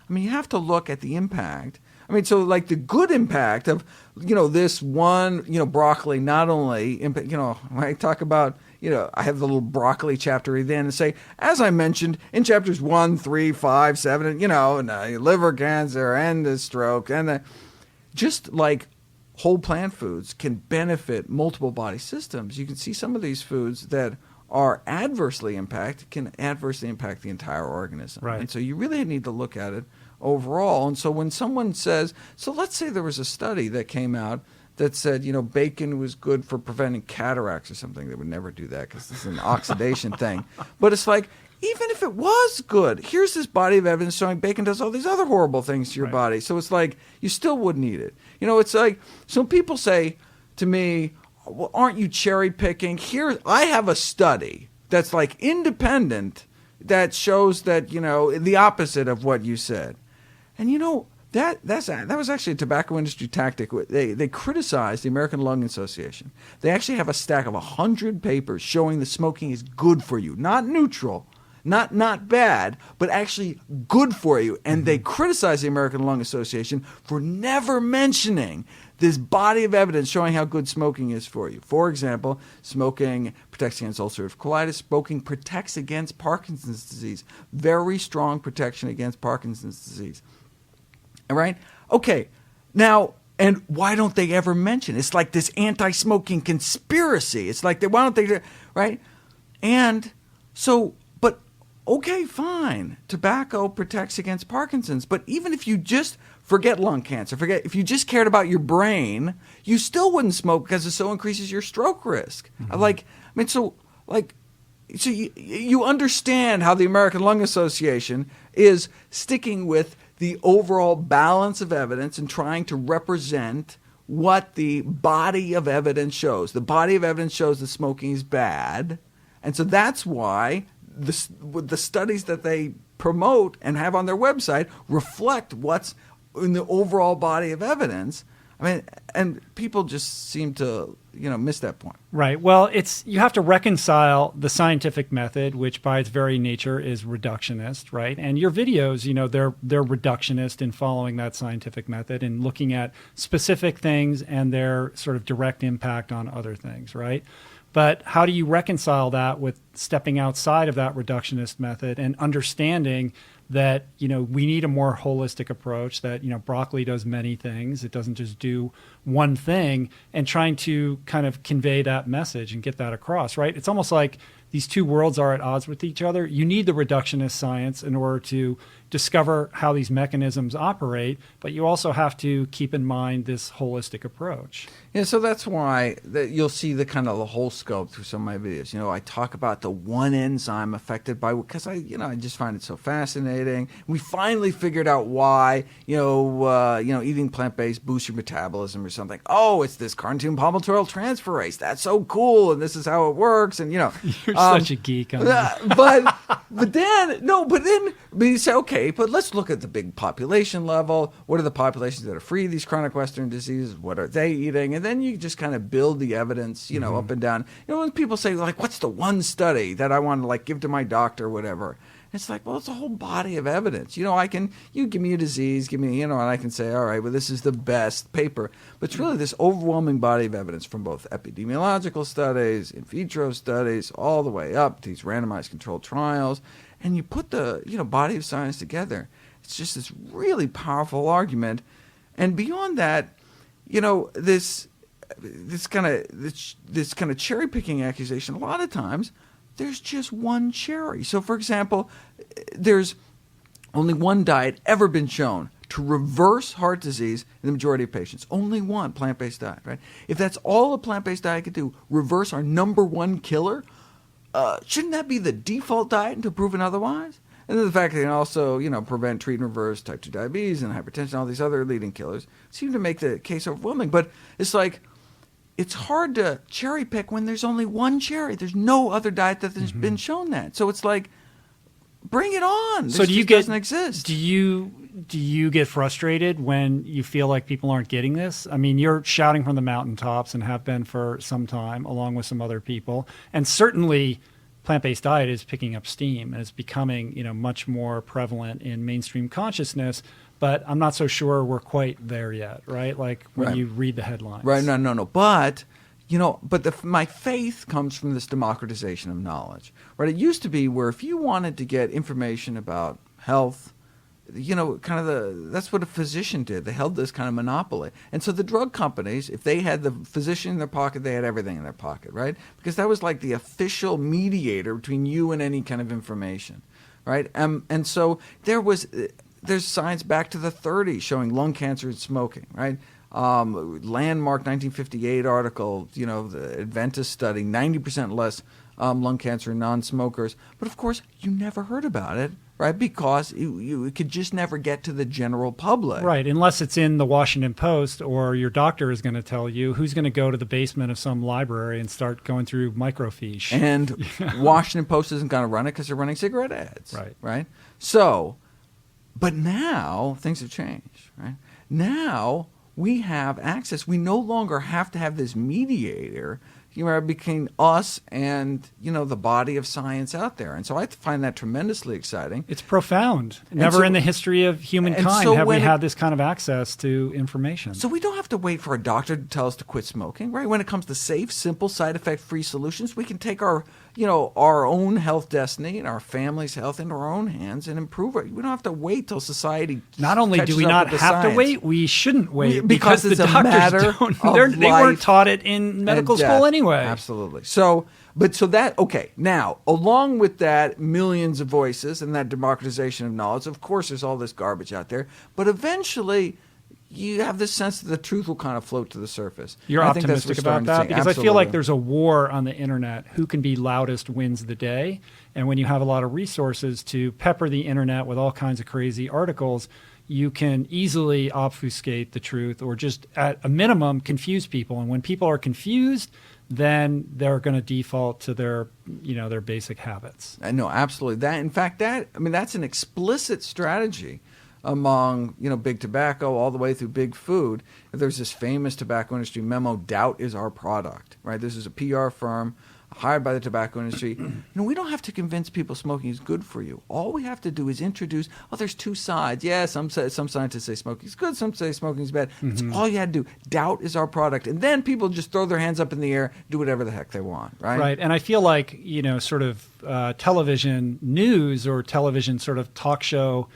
you have to look at the impact. So like the good impact of, this one, broccoli not only, when I talk about, I have the little broccoli chapter then and say, as I mentioned in chapters 1, 3, 5, 7, and liver cancer and the stroke and just like whole plant foods can benefit multiple body systems. You can see some of these foods that are adversely impacted can adversely impact the entire organism. Right. And so you really need to look at it overall. And so when someone says, so let's say there was a study that came out that said, bacon was good for preventing cataracts or something. They would never do that because this is an oxidation thing. But it's like, even if it was good, here's this body of evidence showing bacon does all these other horrible things to your body. So it's like, you still wouldn't eat it. It's like, so people say to me, well, aren't you cherry picking? Here, I have a study that's like independent that shows that, the opposite of what you said. And that was actually a tobacco industry tactic. They criticized the American Lung Association. They actually have a stack of 100 papers showing that smoking is good for you, not neutral, not bad, but actually good for you. And they criticize the American Lung Association for never mentioning this body of evidence showing how good smoking is for you. For example, smoking protects against ulcerative colitis. Smoking protects against Parkinson's disease. Very strong protection against Parkinson's disease. All right? Okay. Now, and why don't they ever mention? It's like this anti-smoking conspiracy. It's like, why don't they, right? And so, but okay, fine. Tobacco protects against Parkinson's. But even if you just forget lung cancer, if you just cared about your brain, you still wouldn't smoke because it so increases your stroke risk. So you understand how the American Lung Association is sticking with the overall balance of evidence and trying to represent what the body of evidence shows. The body of evidence shows that smoking is bad. And so that's why the studies that they promote and have on their website reflect what's in the overall body of evidence. And people just seem to, miss that point. Right. Well, you have to reconcile the scientific method, which by its very nature is reductionist, right? And your videos, they're reductionist in following that scientific method and looking at specific things and their sort of direct impact on other things, right? But how do you reconcile that with stepping outside of that reductionist method and understanding that, we need a more holistic approach, that, broccoli does many things. It doesn't just do one thing, and trying to kind of convey that message and get that across, right? It's almost like these two worlds are at odds with each other. You need the reductionist science in order to discover how these mechanisms operate, but you also have to keep in mind this holistic approach. Yeah, so that's why you'll see the kind of the whole scope through some of my videos. I talk about the one enzyme affected by, because I just find it so fascinating. We finally figured out why, eating plant-based boosts your metabolism or something. Oh, it's this carnitine palmitoyl transferase. That's so cool, and this is how it works. And you're such a geek on that. But then you say, okay, but let's look at the big population level. What are the populations that are free of these chronic Western diseases? What are they eating? And then you just kind of build the evidence, up and down. When people say, like, what's the one study that I want to, give to my doctor or whatever? It's like, well, it's a whole body of evidence. You give me a disease, and I can say, all right, well, this is the best paper. But it's really this overwhelming body of evidence from both epidemiological studies, in vitro studies, all the way up to these randomized controlled trials. And you put the, body of science together. It's just this really powerful argument. And beyond that, this kind of cherry picking accusation, a lot of times there's just one cherry. So, for example, there's only one diet ever been shown to reverse heart disease in the majority of patients. Only one plant-based diet, right? If that's all a plant-based diet could do, reverse our number one killer, shouldn't that be the default diet until proven otherwise? And then the fact that it can also, prevent, treat, and reverse type 2 diabetes and hypertension, all these other leading killers, seem to make the case overwhelming. But it's like, it's hard to cherry pick when there's only one cherry. There's no other diet that has been shown that. So it's like, bring it on. So doesn't exist. Do you get frustrated when you feel like people aren't getting this? I mean, you're shouting from the mountaintops and have been for some time, along with some other people. And certainly plant-based diet is picking up steam and it's becoming, much more prevalent in mainstream consciousness. But I'm not so sure we're quite there yet, right? Like when you read the headlines. Right, no. But, my faith comes from this democratization of knowledge. Right? It used to be where if you wanted to get information about health, that's what a physician did. They held this kind of monopoly. And so the drug companies, if they had the physician in their pocket, they had everything in their pocket, right? Because that was like the official mediator between you and any kind of information, right? And so there's science back to the 30s showing lung cancer and smoking, right? Landmark 1958 article, the Adventist study, 90% less lung cancer in non-smokers. But of course, you never heard about it right? Because you could just never get to the general public. Right, unless it's in the Washington Post or your doctor is going to tell you. Who's going to go to the basement of some library and start going through microfiche? And Washington Post isn't going to run it because they're running cigarette ads. Right. So, but now things have changed, right? Now we have access. We no longer have to have this mediator between us and, the body of science out there. And so I find that tremendously exciting. It's profound. Never in the history of humankind have we had this kind of access to information. So we don't have to wait for a doctor to tell us to quit smoking, right? When it comes to safe, simple, side effect-free solutions, we can take our own health destiny and our family's health into our own hands and improve it. We don't have to wait till society. Not only do we not have to wait, we shouldn't wait because the it's a doctors matter don't. They weren't taught it in medical school anyway. Absolutely. Now, along with that, millions of voices and that democratization of knowledge, of course, there's all this garbage out there, but eventually you have this sense that the truth will kind of float to the surface. You're I think optimistic about that? Because Absolutely. I feel like there's a war on the internet. Who can be loudest wins the day. And when you have a lot of resources to pepper the internet with all kinds of crazy articles, you can easily obfuscate the truth or just at a minimum confuse people. And when people are confused, then they're going to default to their basic habits. No, absolutely. That's an explicit strategy among, big tobacco all the way through big food. There's this famous tobacco industry memo, doubt is our product, right? This is a PR firm hired by the tobacco industry. We don't have to convince people smoking is good for you. All we have to do is introduce, there's two sides. Yeah, some scientists say smoking is good, some say smoking is bad. That's all you had to do. Doubt is our product. And then people just throw their hands up in the air, do whatever the heck they want, right? Right, and I feel like, sort of television news or television sort of talk show,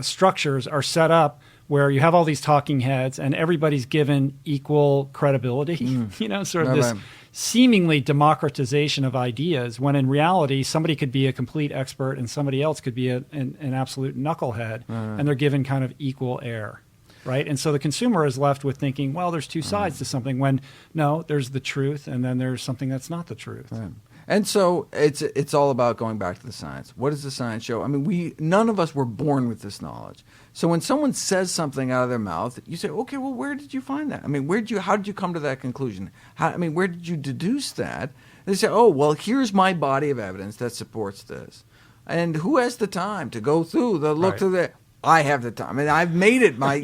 structures are set up where you have all these talking heads and everybody's given equal credibility, this seemingly democratization of ideas, when in reality, somebody could be a complete expert and somebody else could be an absolute knucklehead, and they're given kind of equal air. Right. And so the consumer is left with thinking, well, there's two sides to something, when no, there's the truth and then there's something that's not the truth. Right. And so it's all about going back to the science. What does the science show? None of us were born with this knowledge. So when someone says something out of their mouth, you say, okay, well, where did you find that? How did you come to that conclusion? Where did you deduce that? They say, oh, well, here's my body of evidence that supports this. And who has the time to go through through the I have the time. I've made it my,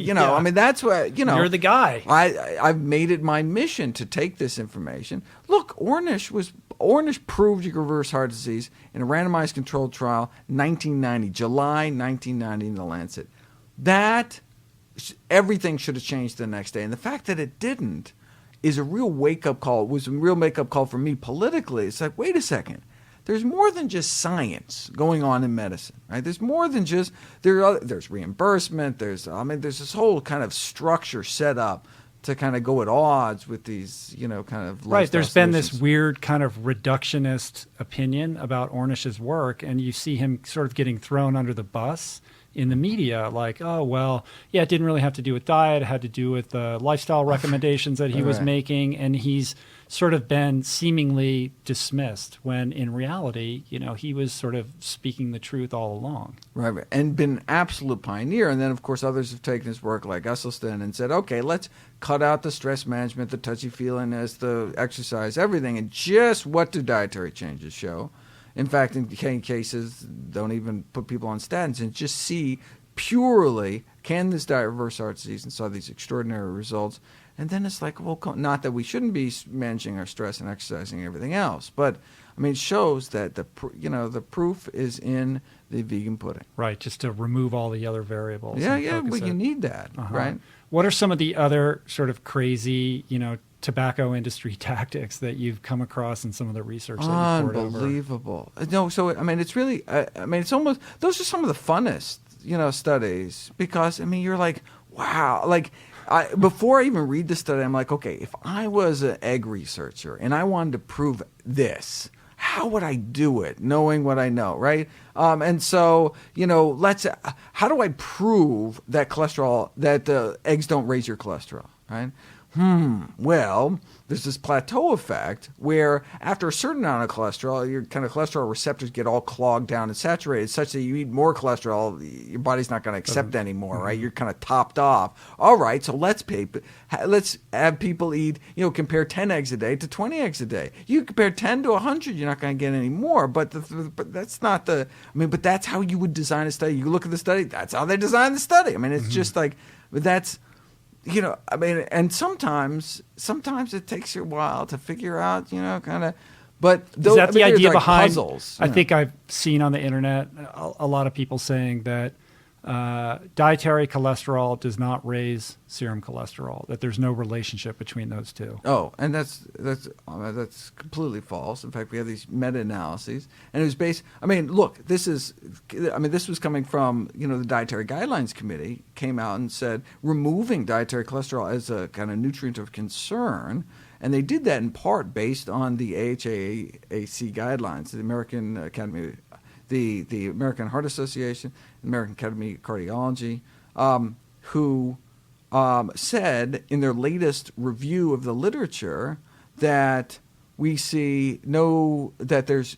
that's what, You're the guy. I've made it my mission to take this information. Look, Ornish proved you could reverse heart disease in a randomized controlled trial, July 1990 in The Lancet. Everything should have changed the next day. And the fact that it didn't is a real wake-up call. It was a real wake-up call for me politically. It's like, wait a second. There's more than just science going on in medicine, right? There's more than just there's reimbursement. There's this whole kind of structure set up to kind of go at odds with these, kind of right. There's been solutions. this weird kind of reductionist opinion about Ornish's work, and you see him sort of getting thrown under the bus in the media, like, oh, well, yeah, it didn't really have to do with diet. It had to do with the lifestyle recommendations that he was making, and he's sort of been seemingly dismissed when in reality, he was sort of speaking the truth all along. Right, and been an absolute pioneer. And then, of course, others have taken his work like Esselstyn and said, okay, let's cut out the stress management, the touchy-feelingness, the exercise, everything, and just what do dietary changes show? In fact, in cases, don't even put people on statins and just see purely, can this diet reverse heart disease, and saw these extraordinary results. And then it's like, well, not that we shouldn't be managing our stress and exercising and everything else, but it shows that the proof is in the vegan pudding. Right, just to remove all the other variables. Yeah, you need that, right? What are some of the other sort of crazy, tobacco industry tactics that you've come across in some of the research that you've poured over? Unbelievable. No, so it's really, it's almost, those are some of the funnest, studies, because you're like, wow, like. Before I even read the study, I'm like, okay, if I was an egg researcher and I wanted to prove this, how would I do it, knowing what I know, right? And so, how do I prove that eggs don't raise your cholesterol? right? Well, there's this plateau effect where after a certain amount of cholesterol, your kind of cholesterol receptors get all clogged down and saturated such that you eat more cholesterol, your body's not going to accept anymore, right? You're kind of topped off. All right, so let's have people eat, compare 10 eggs a day to 20 eggs a day. You compare 10 to 100, you're not going to get any more. But that's not but that's how you would design a study. You look at the study, that's how they designed the study. I mean, it's just like, but that's, and sometimes it takes you a while to figure out, kind of. But is that the idea behind puzzles? I think I've seen on the internet a lot of people saying that dietary cholesterol does not raise serum cholesterol. That there's no relationship between those two. Oh, and that's completely false. In fact, we have these meta-analyses, and it was based. I mean, look, this was coming from the Dietary Guidelines Committee came out and said removing dietary cholesterol as a kind of nutrient of concern. And they did that in part based on the AHAAC guidelines, the American Academy, the American Heart Association, the American Academy of Cardiology, who said in their latest review of the literature that we see there's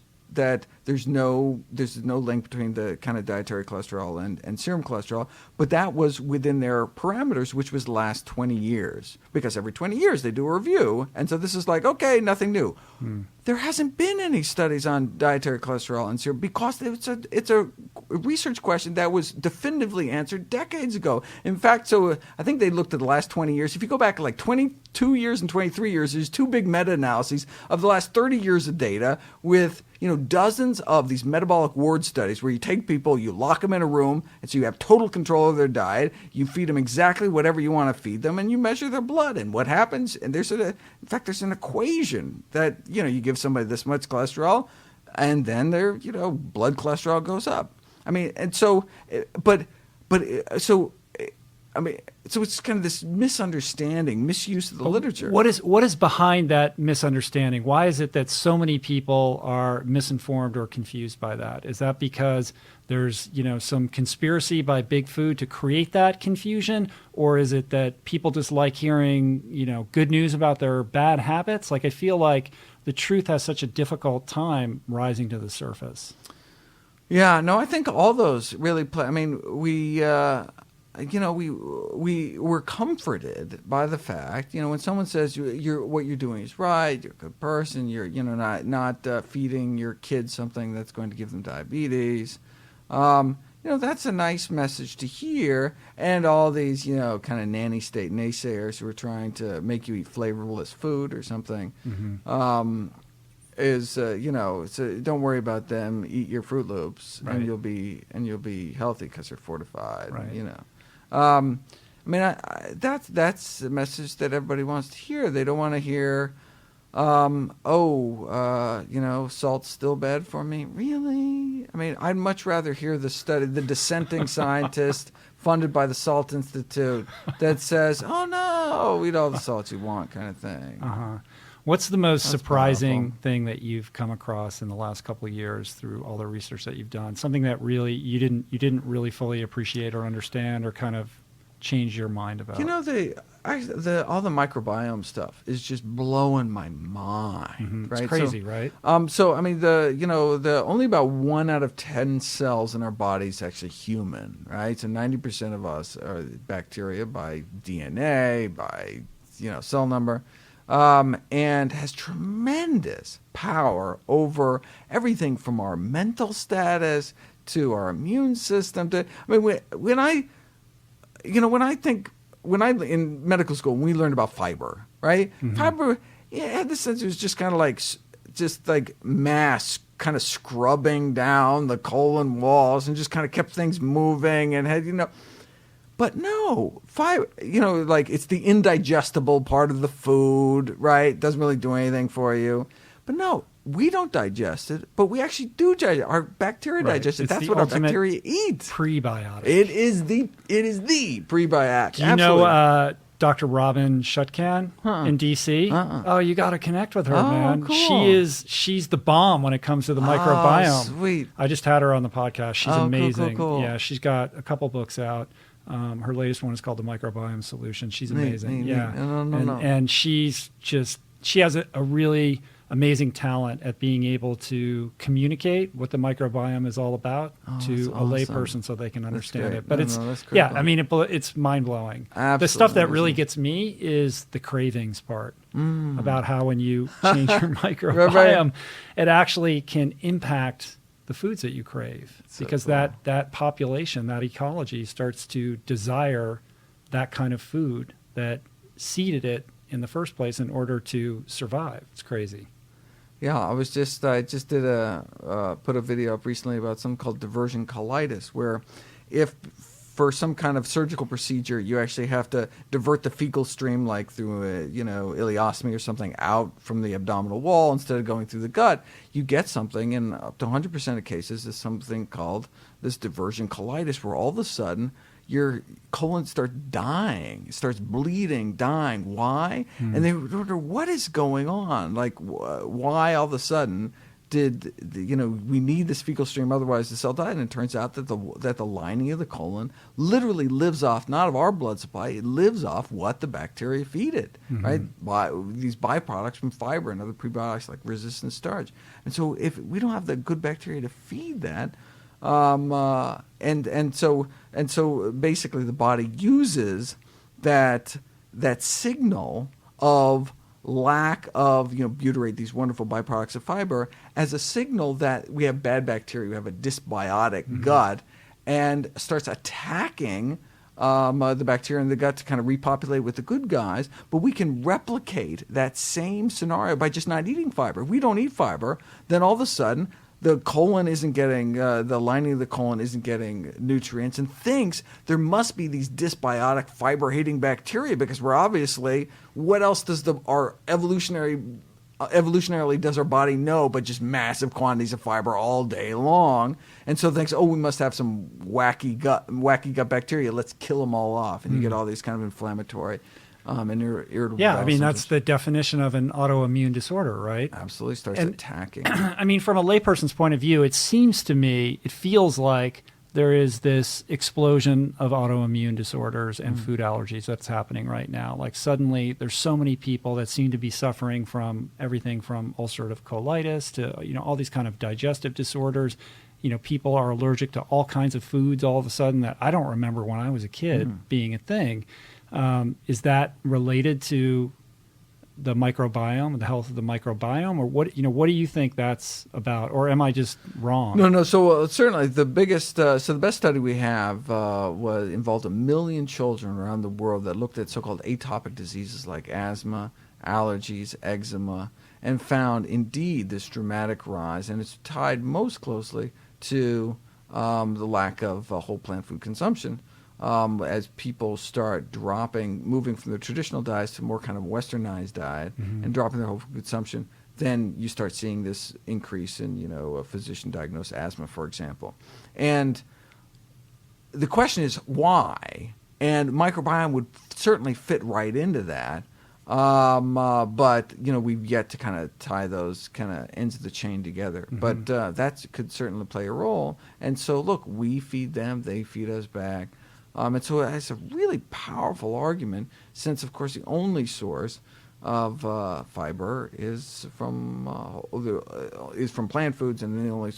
no link between the kind of dietary cholesterol and serum cholesterol, but that was within their parameters, which was the last 20 years, because every 20 years they do a review, and so this is like, okay, nothing new. There hasn't been any studies on dietary cholesterol and serum because it's a research question that was definitively answered decades ago. In fact, so I think they looked at the last 20 years. If you go back like 22 years and 23 years, there's two big meta-analyses of the last 30 years of data with dozens of these metabolic ward studies where you take people, you lock them in a room, and so you have total control of their diet. You feed them exactly whatever you want to feed them, and you measure their blood. And what happens? And there's an equation that you give somebody this much cholesterol, and then their blood cholesterol goes up. I mean, and so, so it's kind of this misunderstanding, misuse of the literature. What is behind that misunderstanding? Why is it that so many people are misinformed or confused by that? Is that because there's some conspiracy by big food to create that confusion, or is it that people just like hearing good news about their bad habits? Like I feel like the truth has such a difficult time rising to the surface. Yeah, no, I think all those really play. I mean, we were comforted by the fact, when someone says what you're doing is right, you're a good person, you're not feeding your kids something that's going to give them diabetes. That's a nice message to hear. And all these, kind of nanny state naysayers who are trying to make you eat flavorless food or something, don't worry about them. Eat your Fruit Loops, right. and you'll be healthy because they're fortified. Right. That's the message that everybody wants to hear. They don't want to hear, salt's still bad for me. Really? I mean, I'd much rather hear the dissenting scientist funded by the Salt Institute that says, oh no, eat all the salt you want, kind of thing. Uh-huh. What's the most surprising powerful thing that you've come across in the last couple of years through all the research that you've done? Something that really you didn't really fully appreciate or understand or kind of change your mind about? All the microbiome stuff is just blowing my mind. Right? It's crazy, right? So I mean, the only about 1 out of 10 cells in our body is actually human, right? So 90% of us are bacteria by DNA, by cell number. And has tremendous power over everything from our mental status to our immune system. When I in medical school, when we learned about fiber, right? Mm-hmm. Fiber, I had the sense it was just kind of like mass kind of scrubbing down the colon walls and just kind of kept things moving and had, But no, fiber, it's the indigestible part of the food, right? Doesn't really do anything for you. But no, we don't digest it, but we actually do digest. Our bacteria digest it. That's what our bacteria eat. Prebiotic. It is the prebiotic. Do you know Dr. Robin Shutkan in D.C.? Oh, you got to connect with her, man. Cool. She's the bomb when it comes to the microbiome. Sweet. I just had her on the podcast. She's amazing. Cool. Yeah, she's got a couple books out. Her latest one is called the Microbiome Solution. She's Neat, amazing. neat, Yeah. neat. No. And she has a really amazing talent at being able to communicate what the microbiome is all about to that's a awesome. layperson so they can understand great. it. But No, that's yeah, critical. I mean, it's mind blowing. The Absolutely stuff that really amazing. gets me is the cravings part about how when you change your microbiome, Right. it actually can impact the foods that you crave So because cool. that population, that ecology starts to desire that kind of food that seeded it in the first place in order to survive. It's crazy. Yeah, I just did put a video up recently about something called diversion colitis, where if for some kind of surgical procedure you actually have to divert the fecal stream, like through a ileostomy or something, out from the abdominal wall instead of going through the gut, you get something, and up to 100% of cases is something called this diversion colitis, where all of a sudden your colon starts dying, starts bleeding, dying. Why? And they wonder, what is going on? Like, why all of a sudden did we need this fecal stream, otherwise the cell died? And it turns out that the lining of the colon literally lives off, not of our blood supply, it lives off what the bacteria feed it, right? These byproducts from fiber and other prebiotics like resistant starch. And so if we don't have the good bacteria to feed that, and so basically the body uses that signal of lack of butyrate, these wonderful byproducts of fiber, as a signal that we have bad bacteria, we have a dysbiotic gut, and starts attacking the bacteria in the gut to kind of repopulate with the good guys. But we can replicate that same scenario by just not eating fiber. If we don't eat fiber, then all of a sudden the colon isn't getting, the lining of the colon isn't getting nutrients, and thinks there must be these dysbiotic fiber-hating bacteria, because we're obviously, what else does our evolutionarily does our body know but just massive quantities of fiber all day long? And so thinks, we must have some wacky gut bacteria. Let's kill them all off, and you get all these kind of inflammatory and irritable. Yeah, I bowel mean, symptoms. that's the definition of an autoimmune disorder, right? Absolutely starts And- attacking. I mean, from a layperson's point of view, it seems to me, it feels like there is this explosion of autoimmune disorders and food allergies that's happening right now. Like suddenly there's so many people that seem to be suffering from everything from ulcerative colitis to, all these kind of digestive disorders. People are allergic to all kinds of foods all of a sudden that I don't remember when I was a kid being a thing. Is that related to the microbiome, the health of the microbiome, or what do you think that's about, or am I just wrong? No. So certainly the biggest, the best study we have involved 1 million children around the world that looked at so-called atopic diseases like asthma, allergies, eczema, and found indeed this dramatic rise, and it's tied most closely to the lack of whole plant food consumption. As people start moving from the traditional diets to more kind of westernized diet and dropping their whole food consumption, then you start seeing this increase in, a physician-diagnosed asthma, for example. And the question is why? And microbiome would certainly fit right into that. But, we've yet to kind of tie those kind of ends of the chain together. But that could certainly play a role. And so, look, we feed them, they feed us back. And so it's a really powerful argument, since, of course, the only source of fiber is from plant foods, and the only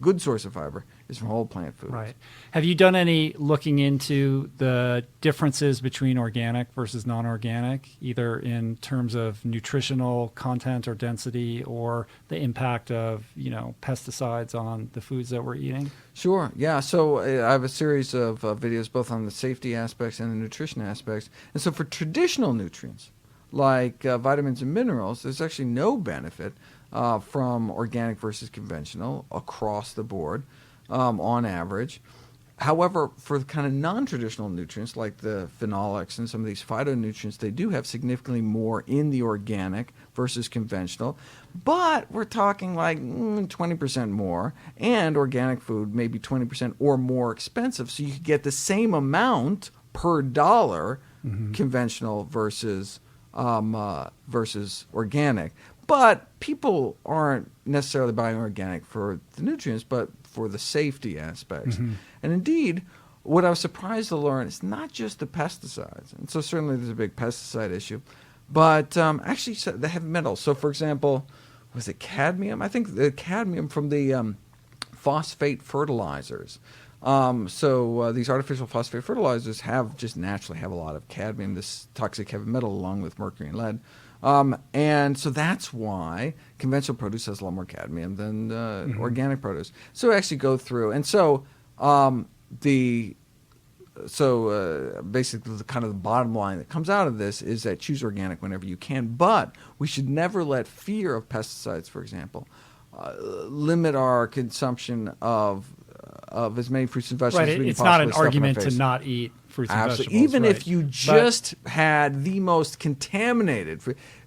good source of fiber is from whole plant foods. Right. Have you done any looking into the differences between organic versus non-organic, either in terms of nutritional content or density, or the impact of pesticides on the foods that we're eating? Sure. Yeah. So I have a series of videos both on the safety aspects and the nutrition aspects. And so for traditional nutrients like vitamins and minerals, there's actually no benefit from organic versus conventional across the board on average. However, for the kind of non-traditional nutrients like the phenolics and some of these phytonutrients, they do have significantly more in the organic versus conventional. But we're talking like 20% more, and organic food may be 20% or more expensive. So you could get the same amount per dollar conventional versus organic. But people aren't necessarily buying organic for the nutrients, but for the safety aspects. And indeed, what I was surprised to learn is not just the pesticides, and so certainly there's a big pesticide issue, but actually the heavy metals. So, for example, was it cadmium? I think the cadmium from the phosphate fertilizers. These artificial phosphate fertilizers just naturally have a lot of cadmium, this toxic heavy metal, along with mercury and lead. And so that's why conventional produce has a lot more cadmium than organic produce. So we actually go through, and so basically the bottom line that comes out of this is that choose organic whenever you can, but we should never let fear of pesticides, for example, limit our consumption of as many fruits and vegetables as we can It's not an possibly stuff in our argument to face. not eat fruits and Absolutely. vegetables. Even right. if you just had the most contaminated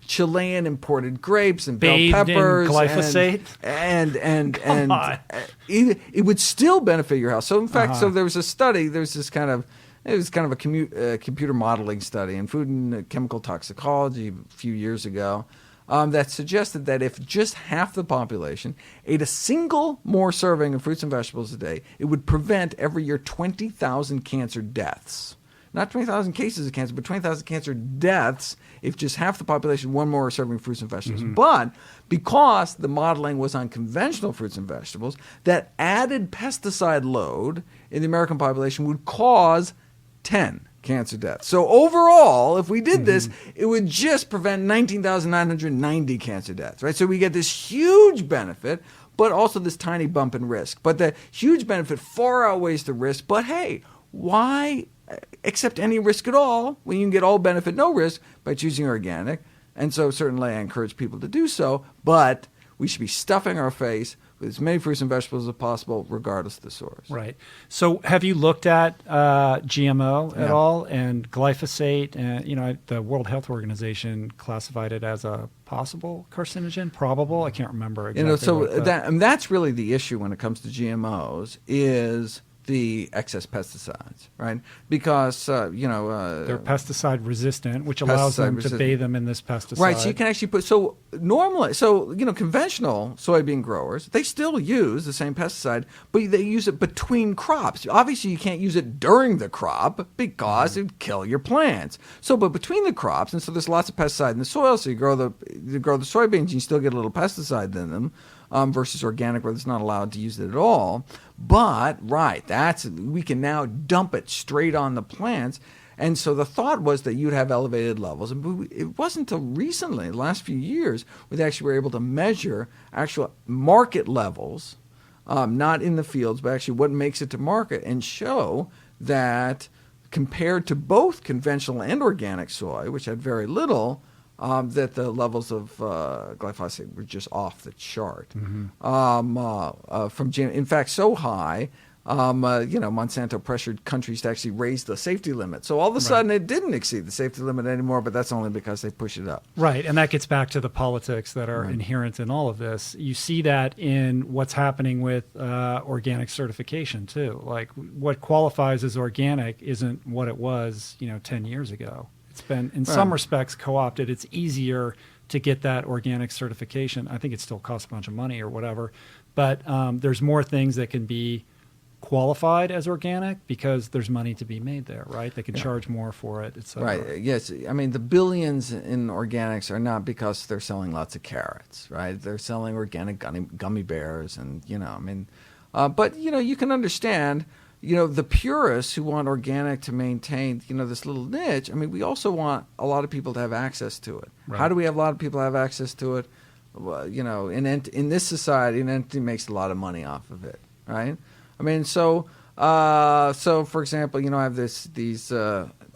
Chilean imported grapes and bell Bathed in peppers glyphosate? and Come on. it would still benefit your health. So in fact, so there was a study. There was this it was kind of a computer modeling study in food and chemical toxicology a few years ago. That suggested that if just half the population ate a single more serving of fruits and vegetables a day, it would prevent every year 20,000 cancer deaths. Not 20,000 cases of cancer, but 20,000 cancer deaths if just half the population one more serving of fruits and vegetables. But because the modeling was on conventional fruits and vegetables, that added pesticide load in the American population would cause 10 cancer deaths. So overall, if we did this, it would just prevent 19,990 cancer deaths, right? So we get this huge benefit, but also this tiny bump in risk. But the huge benefit far outweighs the risk. But hey, why accept any risk at all when you can get all benefit, no risk by choosing organic? And so certainly I encourage people to do so, but we should be stuffing our face with as many fruits and vegetables as possible, regardless of the source. Right. So have you looked at GMO at all, and glyphosate? And the World Health Organization classified it as a possible carcinogen, probable. I can't remember exactly. That's really the issue when it comes to GMOs is the excess pesticides, right? Because they're pesticide resistant, which allows them to bathe them in this pesticide. Right. So you can actually conventional soybean growers, they still use the same pesticide, but they use it between crops. Obviously, you can't use it during the crop because it would kill your plants. But between the crops, and so there's lots of pesticide in the soil. So you grow the soybeans, and you still get a little pesticide in them. Versus organic, where it's not allowed to use it at all. But we can now dump it straight on the plants. And so the thought was that you'd have elevated levels. And it wasn't until recently, the last few years, we actually were able to measure actual market levels, not in the fields, but actually what makes it to market, and show that compared to both conventional and organic soy, which had very little, that the levels of glyphosate were just off the chart. In fact, so high, Monsanto pressured countries to actually raise the safety limit. So all of a sudden it didn't exceed the safety limit anymore, but that's only because they push it up. Right, and that gets back to the politics that are inherent in all of this. You see that in what's happening with organic certification too. Like what qualifies as organic isn't what it was, 10 years ago. It's been, in some respects, co-opted. It's easier to get that organic certification. I think it still costs a bunch of money or whatever, but there's more things that can be qualified as organic because there's money to be made there, right? They can charge more for it, et cetera. Right, yes. I mean, the billions in organics are not because they're selling lots of carrots, right? They're selling organic gummy bears and, but, you can understand, the purists who want organic to maintain, this little niche. I mean, we also want a lot of people to have access to it. Right. How do we have a lot of people have access to it? Well, in this society, an entity makes a lot of money off of it, right? I mean, so for example, I have this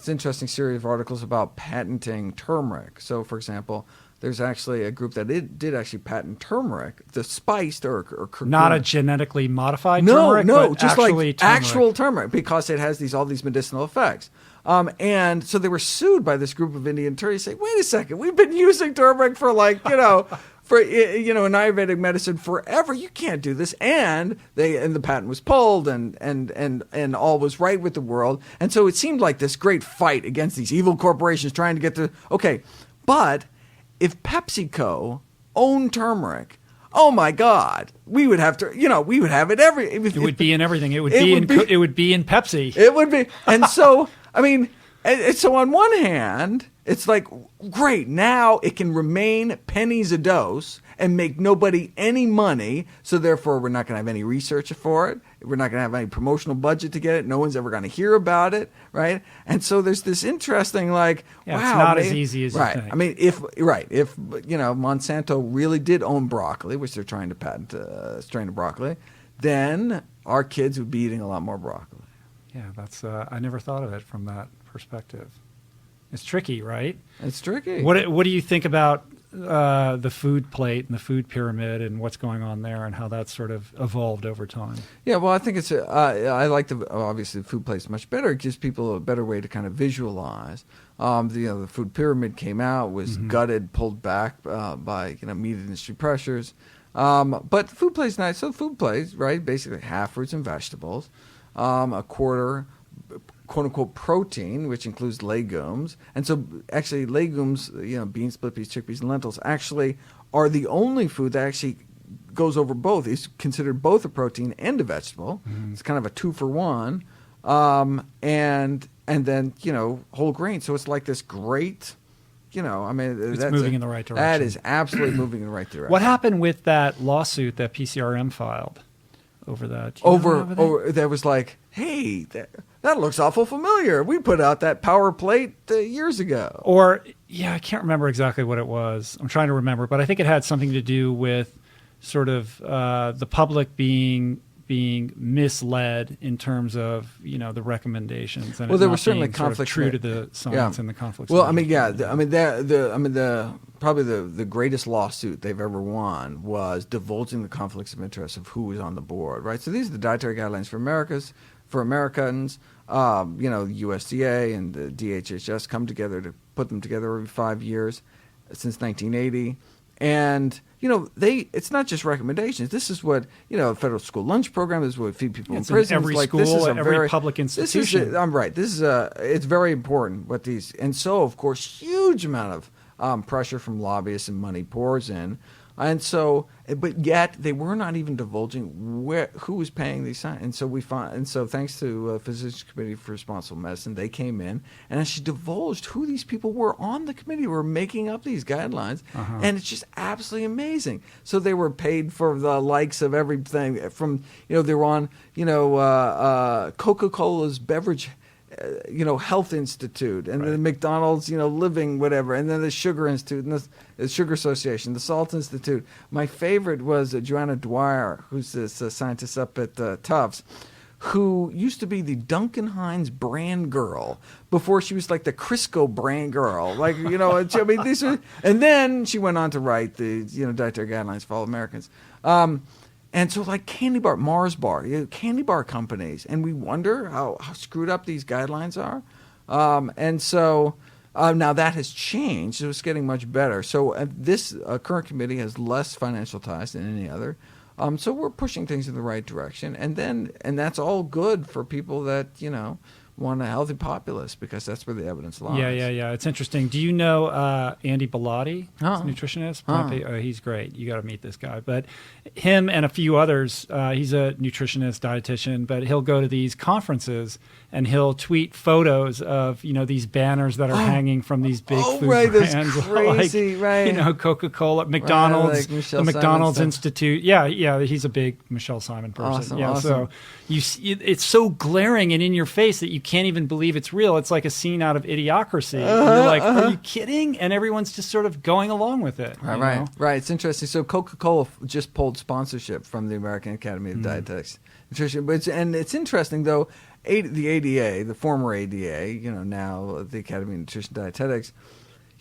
interesting series of articles about patenting turmeric. So, for example, there's actually a group that did actually patent turmeric, the spiced or not a genetically modified turmeric, but just actually like turmeric. Actual turmeric, because it has all these medicinal effects. And so they were sued by this group of Indian attorneys, saying, "Wait a second, we've been using turmeric for in Ayurvedic medicine forever. You can't do this." And the patent was pulled, and all was right with the world. And so it seemed like this great fight against these evil corporations trying to get but if PepsiCo owned turmeric, oh my God, we would have to, we would have it It would be in everything. It would be in Pepsi. It would be. And so, I mean, so on one hand, it's like, great, now it can remain pennies a dose and make nobody any money. So therefore, we're not going to have any research for it. We're not going to have any promotional budget to get it. No one's ever going to hear about it, right? And so there's this interesting, like, wow. It's not as easy as you right. think. I mean, if Monsanto really did own broccoli, which they're trying to patent a strain of broccoli, then our kids would be eating a lot more broccoli. Yeah, that's. I never thought of it from that perspective. It's tricky, right? It's tricky. What do you think about the food plate and the food pyramid and what's going on there and how that's sort of evolved over time? Yeah, well, I think it's. I like obviously the food plate's much better. It gives people a better way to kind of visualize. The food pyramid came out, was gutted, pulled back by meat industry pressures. But food plate's nice. So food plate, right? Basically half fruits and vegetables, a quarter, quote unquote, protein, which includes legumes. And so actually legumes, beans, split peas, chickpeas, and lentils actually are the only food that actually goes over both. It's considered both a protein and a vegetable. It's kind of a 2-for-1. And then, whole grain. So it's like this great, it's moving in the right direction. That is absolutely moving in the right direction. What happened with that lawsuit that PCRM filed over that? There was like, hey, that looks awful familiar. We put out that power plate years ago. I can't remember exactly what it was. I'm trying to remember, but I think it had something to do with sort of the public being misled in terms of the recommendations. And there was certainly conflict true to the science and the conflicts. Well, I mean, probably the greatest lawsuit they've ever won was divulging the conflicts of interest of who was on the board, right? So these are the dietary guidelines for Americans. USDA and the DHHS come together to put them together every 5 years since 1980. And, it's not just recommendations. This is what, a federal school lunch program is what we feed people in prison. Every school, every public institution. I'm right. It's very important what these, and so, of course, huge amount of pressure from lobbyists and money pours in. And so, but yet they were not even divulging who was paying these signs. And so thanks to Physicians Committee for Responsible Medicine, they came in and actually divulged who these people were on the committee who were making up these guidelines. And it's just absolutely amazing. So they were paid for the likes of everything from, they were on, Coca-Cola's beverage Health Institute, and the McDonald's, living, whatever, and then the Sugar Institute, and the Sugar Association, the Salt Institute. My favorite was Joanna Dwyer, who's this scientist up at Tufts, who used to be the Duncan Hines brand girl before she was like the Crisco brand girl. Like, and then she went on to write the, dietary guidelines for all Americans. And so like candy bar, Mars bar, candy bar companies, and we wonder how screwed up these guidelines are. And so now that has changed. So it's getting much better. So this current committee has less financial ties than any other. So we're pushing things in the right direction. And that's all good for people that, want a healthy populace, because that's where the evidence lies. Yeah. It's interesting. Do you know Andy Bellotti? He's a nutritionist. He's great. You got to meet this guy. But him and a few others, he's a nutritionist, dietitian, but he'll go to these conferences and he'll tweet photos of, these banners that are hanging from these big food brands. That's crazy, right. Coca-Cola, McDonald's, the McDonald's Simon Institute. Yeah, he's a big Michelle Simon person. Awesome. So you see, it's so glaring and in your face that you can't even believe it's real. It's like a scene out of Idiocracy. You're like, are you kidding? And everyone's just sort of going along with it. Right. It's interesting. So Coca-Cola just pulled sponsorship from the American Academy of Dietetics Nutrition. And it's interesting, though, the ADA, the former ADA, now the Academy of Nutrition Dietetics,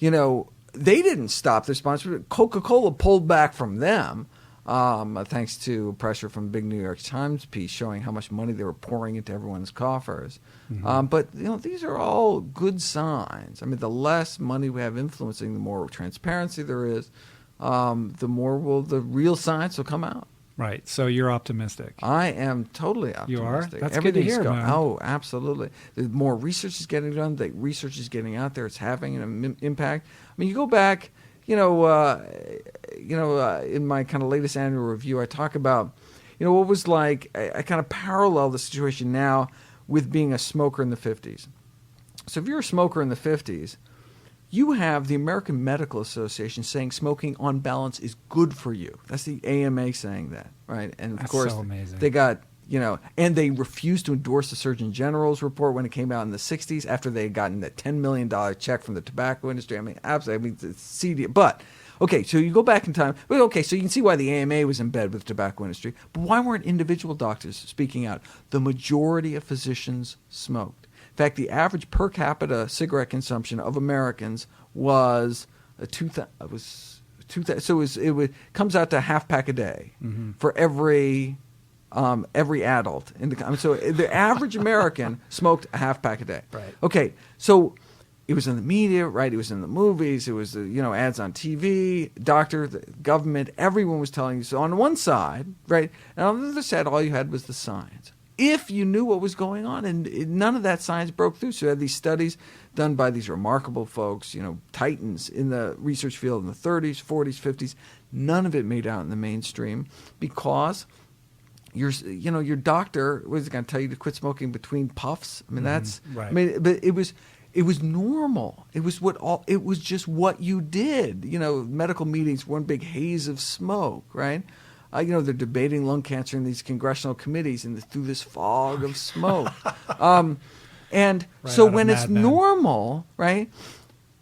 they didn't stop their sponsorship. Coca-Cola pulled back from them. Thanks to pressure from a big New York Times piece showing how much money they were pouring into everyone's coffers. But these are all good signs. I mean, the less money we have influencing, the more transparency there is, the more the real science will come out. Right. So you're optimistic. I am totally optimistic. You are? That's good to hear, man. Oh, absolutely. The more research is getting done, the research is getting out there. It's having an impact. I mean, you go back, in my kind of latest annual review, I talk about, what was like. I kind of parallel the situation now with being a smoker in the 50s. So if you're a smoker in the 50s, you have the American Medical Association saying smoking on balance is good for you. That's the AMA saying that, right? And of That's course, so amazing. they got, and they refused to endorse the Surgeon General's report when it came out in the 60s after they had gotten that $10 million check from the tobacco industry. I mean, absolutely. I mean, it's CD. But, okay, so you go back in time. Well, okay, so you can see why the AMA was in bed with the tobacco industry. But why weren't individual doctors speaking out? The majority of physicians smoked. In fact, the average per capita cigarette consumption of Americans was comes out to a half pack a day for every adult in the. So the average American smoked a half pack a day. Right. Okay, so it was in the media, right? It was in the movies. It was ads on TV, doctor, the government. Everyone was telling you. So on one side, right, and on the other side, all you had was the science. If you knew what was going on, and none of that science broke through. So you had these studies done by these remarkable folks, titans in the research field in the 30s, 40s, 50s. None of it made out in the mainstream because your doctor was going to tell you to quit smoking between puffs. I mean, that's right. I mean, but it was normal. It was just what you did. Medical meetings, one big haze of smoke, right? They're debating lung cancer in these congressional committees and through this fog of smoke. And right so when it's Mad Men. normal, right,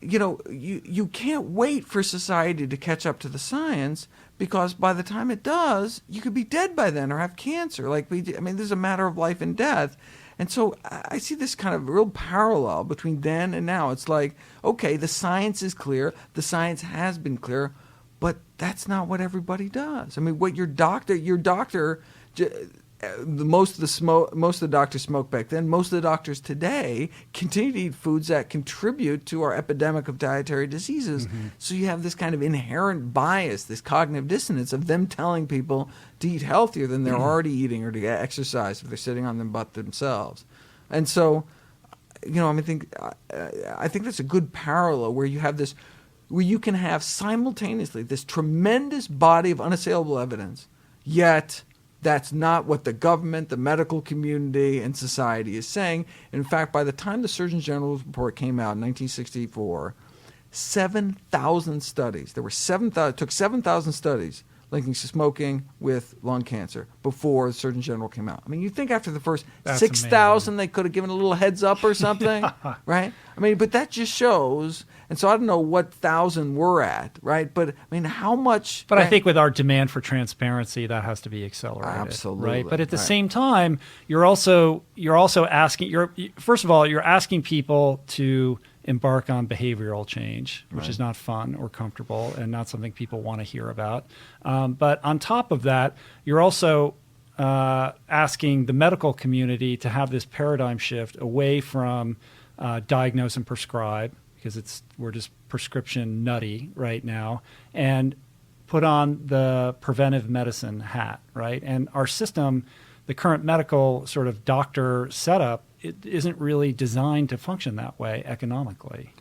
you can't wait for society to catch up to the science because by the time it does, you could be dead by then or have cancer. This is a matter of life and death. And so I see this kind of real parallel between then and now. It's like, okay, the science is clear. The science has been clear. But that's not what everybody does. I mean, what your doctor, most of the doctors smoked back then. Most of the doctors today continue to eat foods that contribute to our epidemic of dietary diseases. So you have this kind of inherent bias, this cognitive dissonance of them telling people to eat healthier than they're already eating or to get exercise if they're sitting on their butt themselves. And so, I think that's a good parallel where you have this. Where you can have simultaneously this tremendous body of unassailable evidence, yet that's not what the government, the medical community, and society is saying. In fact, by the time the Surgeon General's report came out in 1964, 7,000 studies. It took 7,000 studies linking smoking with lung cancer before the Surgeon General came out. I mean, you think after the first 6,000 they could have given a little heads up or something, right? I mean, but that just shows, and so I don't know what 1,000 we're at, right? But I mean, how much? But I think with our demand for transparency, that has to be accelerated. Absolutely. Right. But at the same time, you're also asking. First of all, you're asking people to embark on behavioral change, which is not fun or comfortable and not something people want to hear about. But on top of that, you're also asking the medical community to have this paradigm shift away from diagnose and prescribe, because we're just prescription nutty right now, and put on the preventive medicine hat, right? And our system, the current medical sort of doctor setup, it isn't really designed to function that way economically.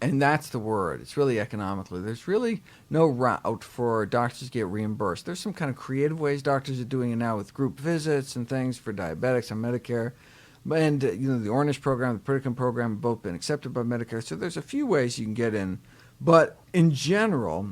And that's the word. It's really economically. There's really no route for doctors to get reimbursed. There's some kind of creative ways doctors are doing it now with group visits and things for diabetics on Medicare. And the Ornish program, the Pritikin program have both been accepted by Medicare. So there's a few ways you can get in. But in general,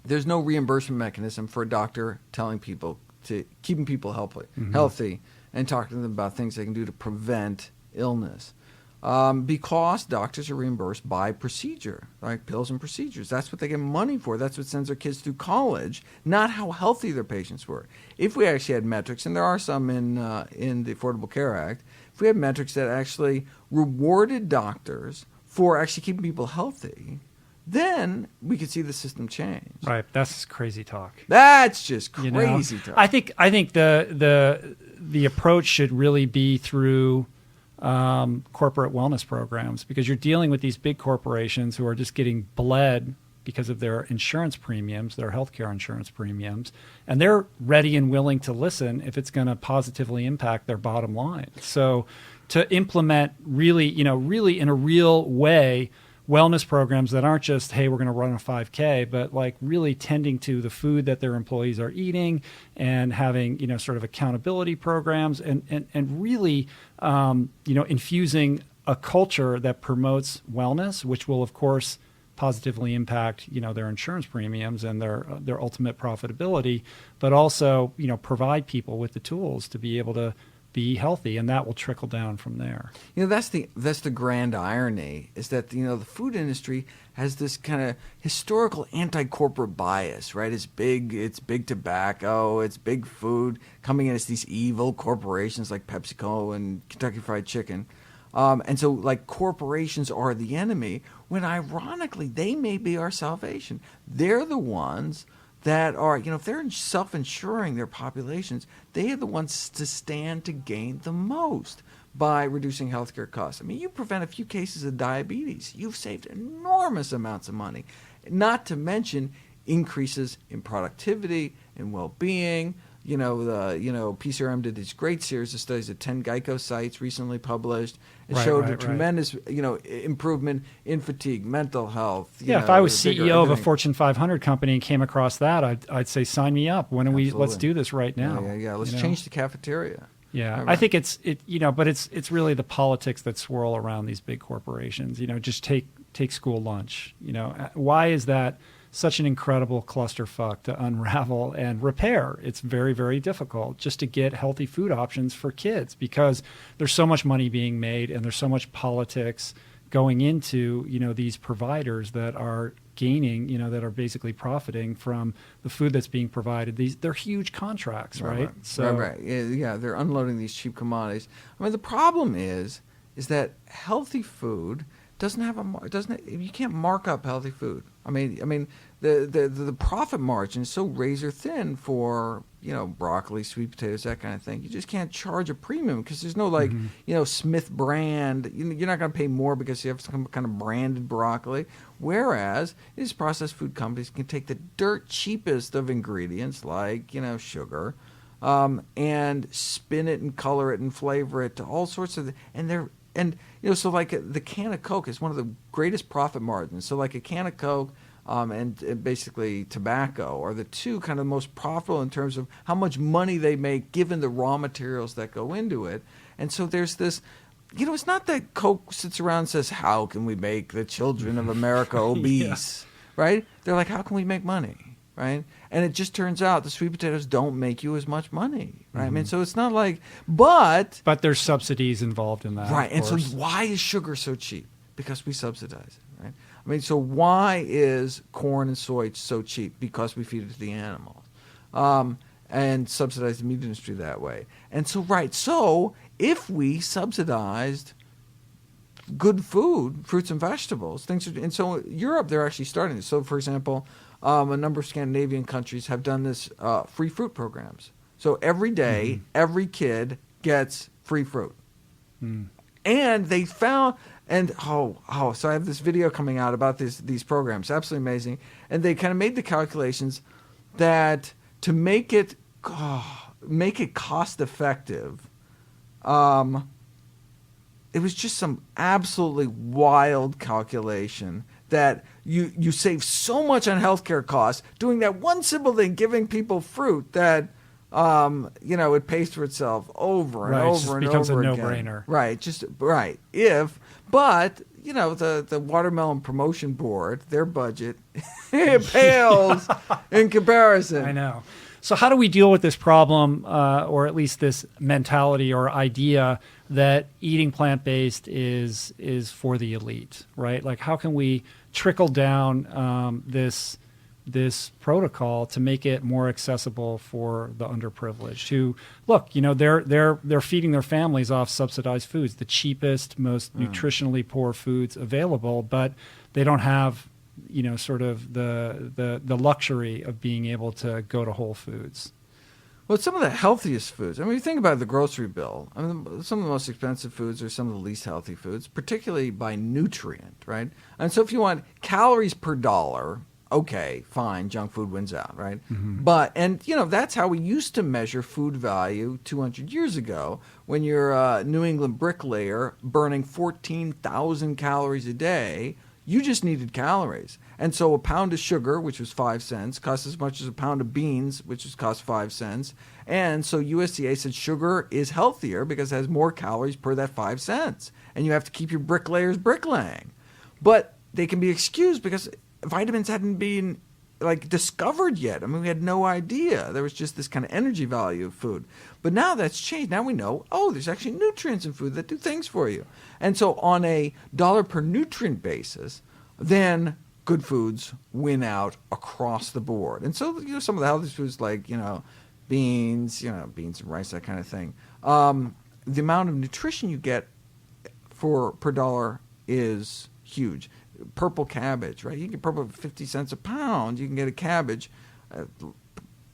there's no reimbursement mechanism for a doctor telling people to keeping people healthy and talking to them about things they can do to prevent illness. Because doctors are reimbursed by procedure, like pills and procedures. That's what they get money for. That's what sends their kids through college, not how healthy their patients were. If we actually had metrics, and there are some in the Affordable Care Act, if we had metrics that actually rewarded doctors for actually keeping people healthy, then we could see the system change. Right. That's crazy talk. That's just crazy talk. I think the approach should really be through corporate wellness programs, because you're dealing with these big corporations who are just getting bled because of their insurance premiums, their healthcare insurance premiums, and they're ready and willing to listen if it's going to positively impact their bottom line. So to implement really in a real way wellness programs that aren't just, hey, we're going to run a 5K, but like really tending to the food that their employees are eating and having, sort of accountability programs and really, infusing a culture that promotes wellness, which will, of course, positively impact, their insurance premiums and their ultimate profitability, but also, provide people with the tools to be able to be healthy, and that will trickle down from there. That's the grand irony, is that the food industry has this kind of historical anti-corporate bias, right? It's big tobacco, it's big food coming in as these evil corporations like PepsiCo and Kentucky Fried Chicken. And so, like, corporations are the enemy, when ironically they may be our salvation. They're the ones that are, if they're self-insuring their populations, they are the ones to stand to gain the most by reducing healthcare costs. I mean, you prevent a few cases of diabetes, you've saved enormous amounts of money, not to mention increases in productivity and well-being. PCRM did this great series of studies at 10 Geico sites recently published. It showed a tremendous, improvement in fatigue, mental health. If I was CEO of a Fortune 500 company and came across that, I'd say, sign me up. Let's do this right now. Yeah. Let's change the cafeteria. Yeah, I think but it's really the politics that swirl around these big corporations. Just take school lunch. Why is that such an incredible clusterfuck to unravel and repair? It's very, very difficult just to get healthy food options for kids, because there's so much money being made and there's so much politics going into, these providers that are gaining, that are basically profiting from the food that's being provided. They're huge contracts, right? Right. Yeah, they're unloading these cheap commodities. I mean, the problem is that healthy food doesn't have you can't mark up healthy food. I mean, the profit margin is so razor thin for broccoli, sweet potatoes, that kind of thing. You just can't charge a premium because there's no Smith brand. You're not going to pay more because you have some kind of branded broccoli. Whereas these processed food companies can take the dirt cheapest of ingredients like sugar, and spin it and color it and flavor it to all sorts of so like the can of Coke is one of the greatest profit margins. So like a can of Coke and basically tobacco are the two kind of most profitable in terms of how much money they make given the raw materials that go into it. And so there's this, it's not that Coke sits around and says, how can we make the children of America obese, right? They're like, how can we make money, right? And it just turns out the sweet potatoes don't make you as much money, right? I mean, so it's not like, but there's subsidies involved in that, right? And so why is sugar so cheap? Because we subsidize it, right? I mean, so why is corn and soy so cheap? Because we feed it to the animals, and subsidize the meat industry that way. And so if we subsidized good food, fruits and vegetables, and so Europe, they're actually starting this. So, for example, a number of Scandinavian countries have done this free fruit programs. So every day, every kid gets free fruit. And they found, so I have this video coming out about these programs, absolutely amazing. And they kind of made the calculations that to make it cost effective, it was just some absolutely wild calculation that you save so much on healthcare costs doing that one simple thing, giving people fruit, that it pays for itself over and over and over again. It becomes a no-brainer. Right. But the Watermelon Promotion Board, their budget pales in comparison. I know. So how do we deal with this problem, or at least this mentality or idea that eating plant-based is for the elite, right? Like, how can we trickle down this protocol to make it more accessible for the underprivileged? Who, look, they're feeding their families off subsidized foods, the cheapest, most nutritionally poor foods available, but they don't have sort of the luxury of being able to go to Whole Foods. Well, it's some of the healthiest foods. I mean, you think about the grocery bill. I mean, some of the most expensive foods are some of the least healthy foods, particularly by nutrient, right? And so if you want calories per dollar, okay, fine, junk food wins out, right? But, that's how we used to measure food value 200 years ago, when you're a New England bricklayer burning 14,000 calories a day. You just needed calories. And so a pound of sugar, which was 5 cents, cost as much as a pound of beans, which was cost 5 cents. And so USDA said sugar is healthier because it has more calories per that 5 cents. And you have to keep your bricklayers bricklaying. But they can be excused because vitamins hadn't been discovered yet. I mean, we had no idea. There was just this kind of energy value of food. But now that's changed. Now we know, there's actually nutrients in food that do things for you. And so on a dollar per nutrient basis, then good foods win out across the board. And so, some of the healthy foods like, beans, beans and rice, that kind of thing. The amount of nutrition you get per dollar is huge. Purple cabbage, right? You can get purple 50 cents a pound. You can get a cabbage,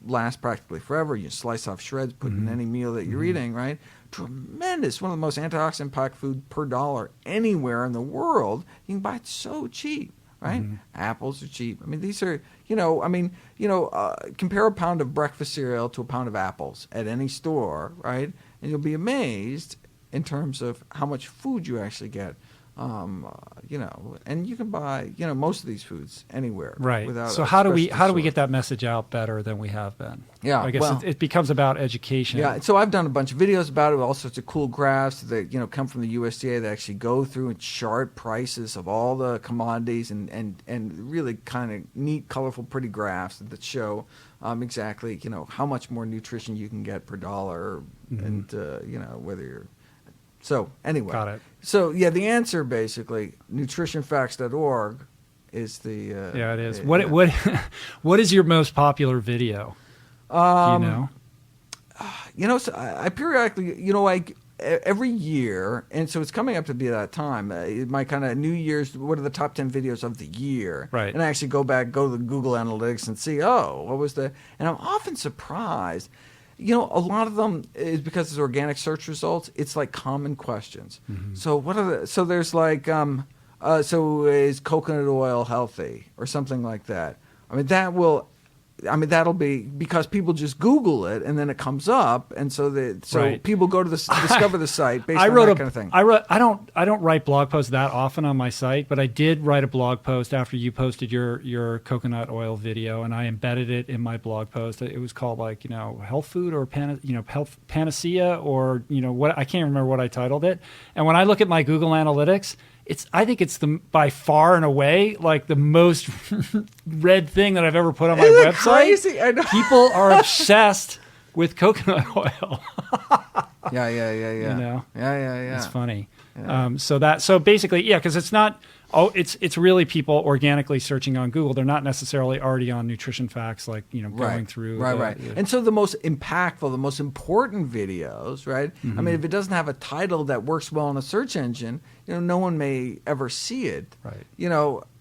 lasts practically forever. You slice off shreds, put in any meal that you're eating, right? Tremendous. One of the most antioxidant packed food per dollar anywhere in the world. You can buy it so cheap, right? Apples are cheap. I mean, these are, compare a pound of breakfast cereal to a pound of apples at any store, right? And you'll be amazed in terms of how much food you actually get. And you can buy, most of these foods anywhere. Right. Without so how do we get that message out better than we have been? Yeah. I guess it becomes about education. Yeah. So I've done a bunch of videos about it with all sorts of cool graphs that, come from the USDA that actually go through and chart prices of all the commodities and really kind of neat, colorful, pretty graphs that show exactly, how much more nutrition you can get per dollar and, whether you're. So anyway. Got it. So, the answer basically, nutritionfacts.org is the... yeah, it is. What is your most popular video? Do you know? So I periodically, every year, and so it's coming up to be that time, my kind of New Year's, what are the top 10 videos of the year? Right. And I actually go to the Google Analytics and see, what was and I'm often surprised. A lot of them is because it's organic search results. It's like common questions. So so there's so is coconut oil healthy or something like that? I mean, that'll be because people just Google it and then it comes up, and so Right. people go to discover the site based on that kind of thing. I don't write blog posts that often on my site, but I did write a blog post after you posted your coconut oil video, and I embedded it in my blog post. It was called health food or health panacea or what, I can't remember what I titled it. And when I look at my Google Analytics, I think it's by far and away the most read thing that I've ever put on my Isn't it website. crazy? I know. People are obsessed with coconut oil. Yeah. Yeah. It's funny. Yeah. So basically, because it's not. It's really people organically searching on Google. They're not necessarily already on nutrition facts, going through. Right. And so the most impactful, the most important videos, right? I mean, if it doesn't have a title that works well in a search engine, no one may ever see it. Right.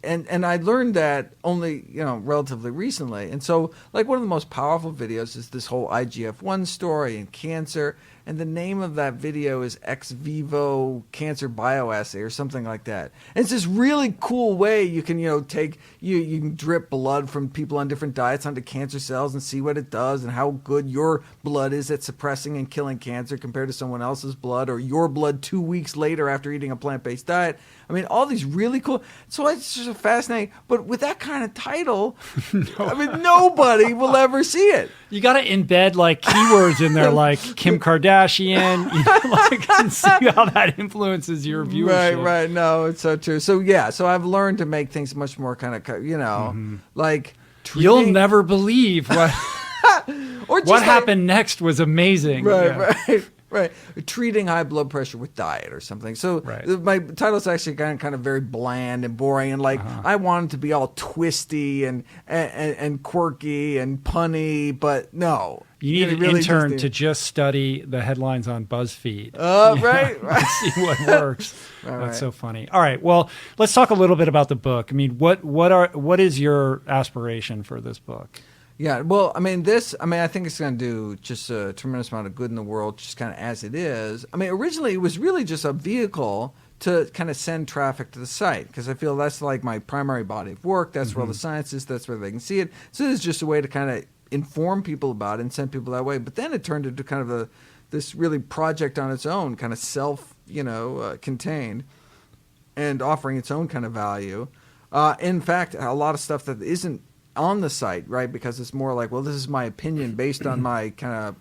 And I learned that only, relatively recently. And so, one of the most powerful videos is this whole IGF-1 story and cancer. And the name of that video is Ex Vivo Cancer Bioassay or something like that. And it's this really cool way you can, you can drip blood from people on different diets onto cancer cells and see what it does and how good your blood is at suppressing and killing cancer compared to someone else's blood, or your blood 2 weeks later after eating a plant-based diet. I mean, all these really cool. So it's just fascinating. But with that kind of title, I mean, nobody will ever see it. You got to embed keywords in there, like Kim Kardashian, and see how that influences your viewership. Right. No, it's so true. So so I've learned to make things much more kind of, You'll never believe what or just what happened next was amazing. Right. Treating high blood pressure with diet or something. So my title is actually kind of very bland and boring, and I want it to be all twisty and quirky and punny, but no. You need an intern to just study the headlines on BuzzFeed. Right. See what works. That's so funny. All right. Well, let's talk a little bit about the book. I mean, what is your aspiration for this book? Yeah, well, I think it's going to do just a tremendous amount of good in the world, just kind of as it is. I mean, originally it was really just a vehicle to kind of send traffic to the site, because I feel that's my primary body of work. That's where all the science is. That's where they can see it. So it's just a way to kind of inform people about it and send people that way. But then it turned into kind of this really project on its own, kind of self, contained, and offering its own kind of value. In fact, a lot of stuff that isn't on the site, right? Because it's more like, well, this is my opinion based on my kind of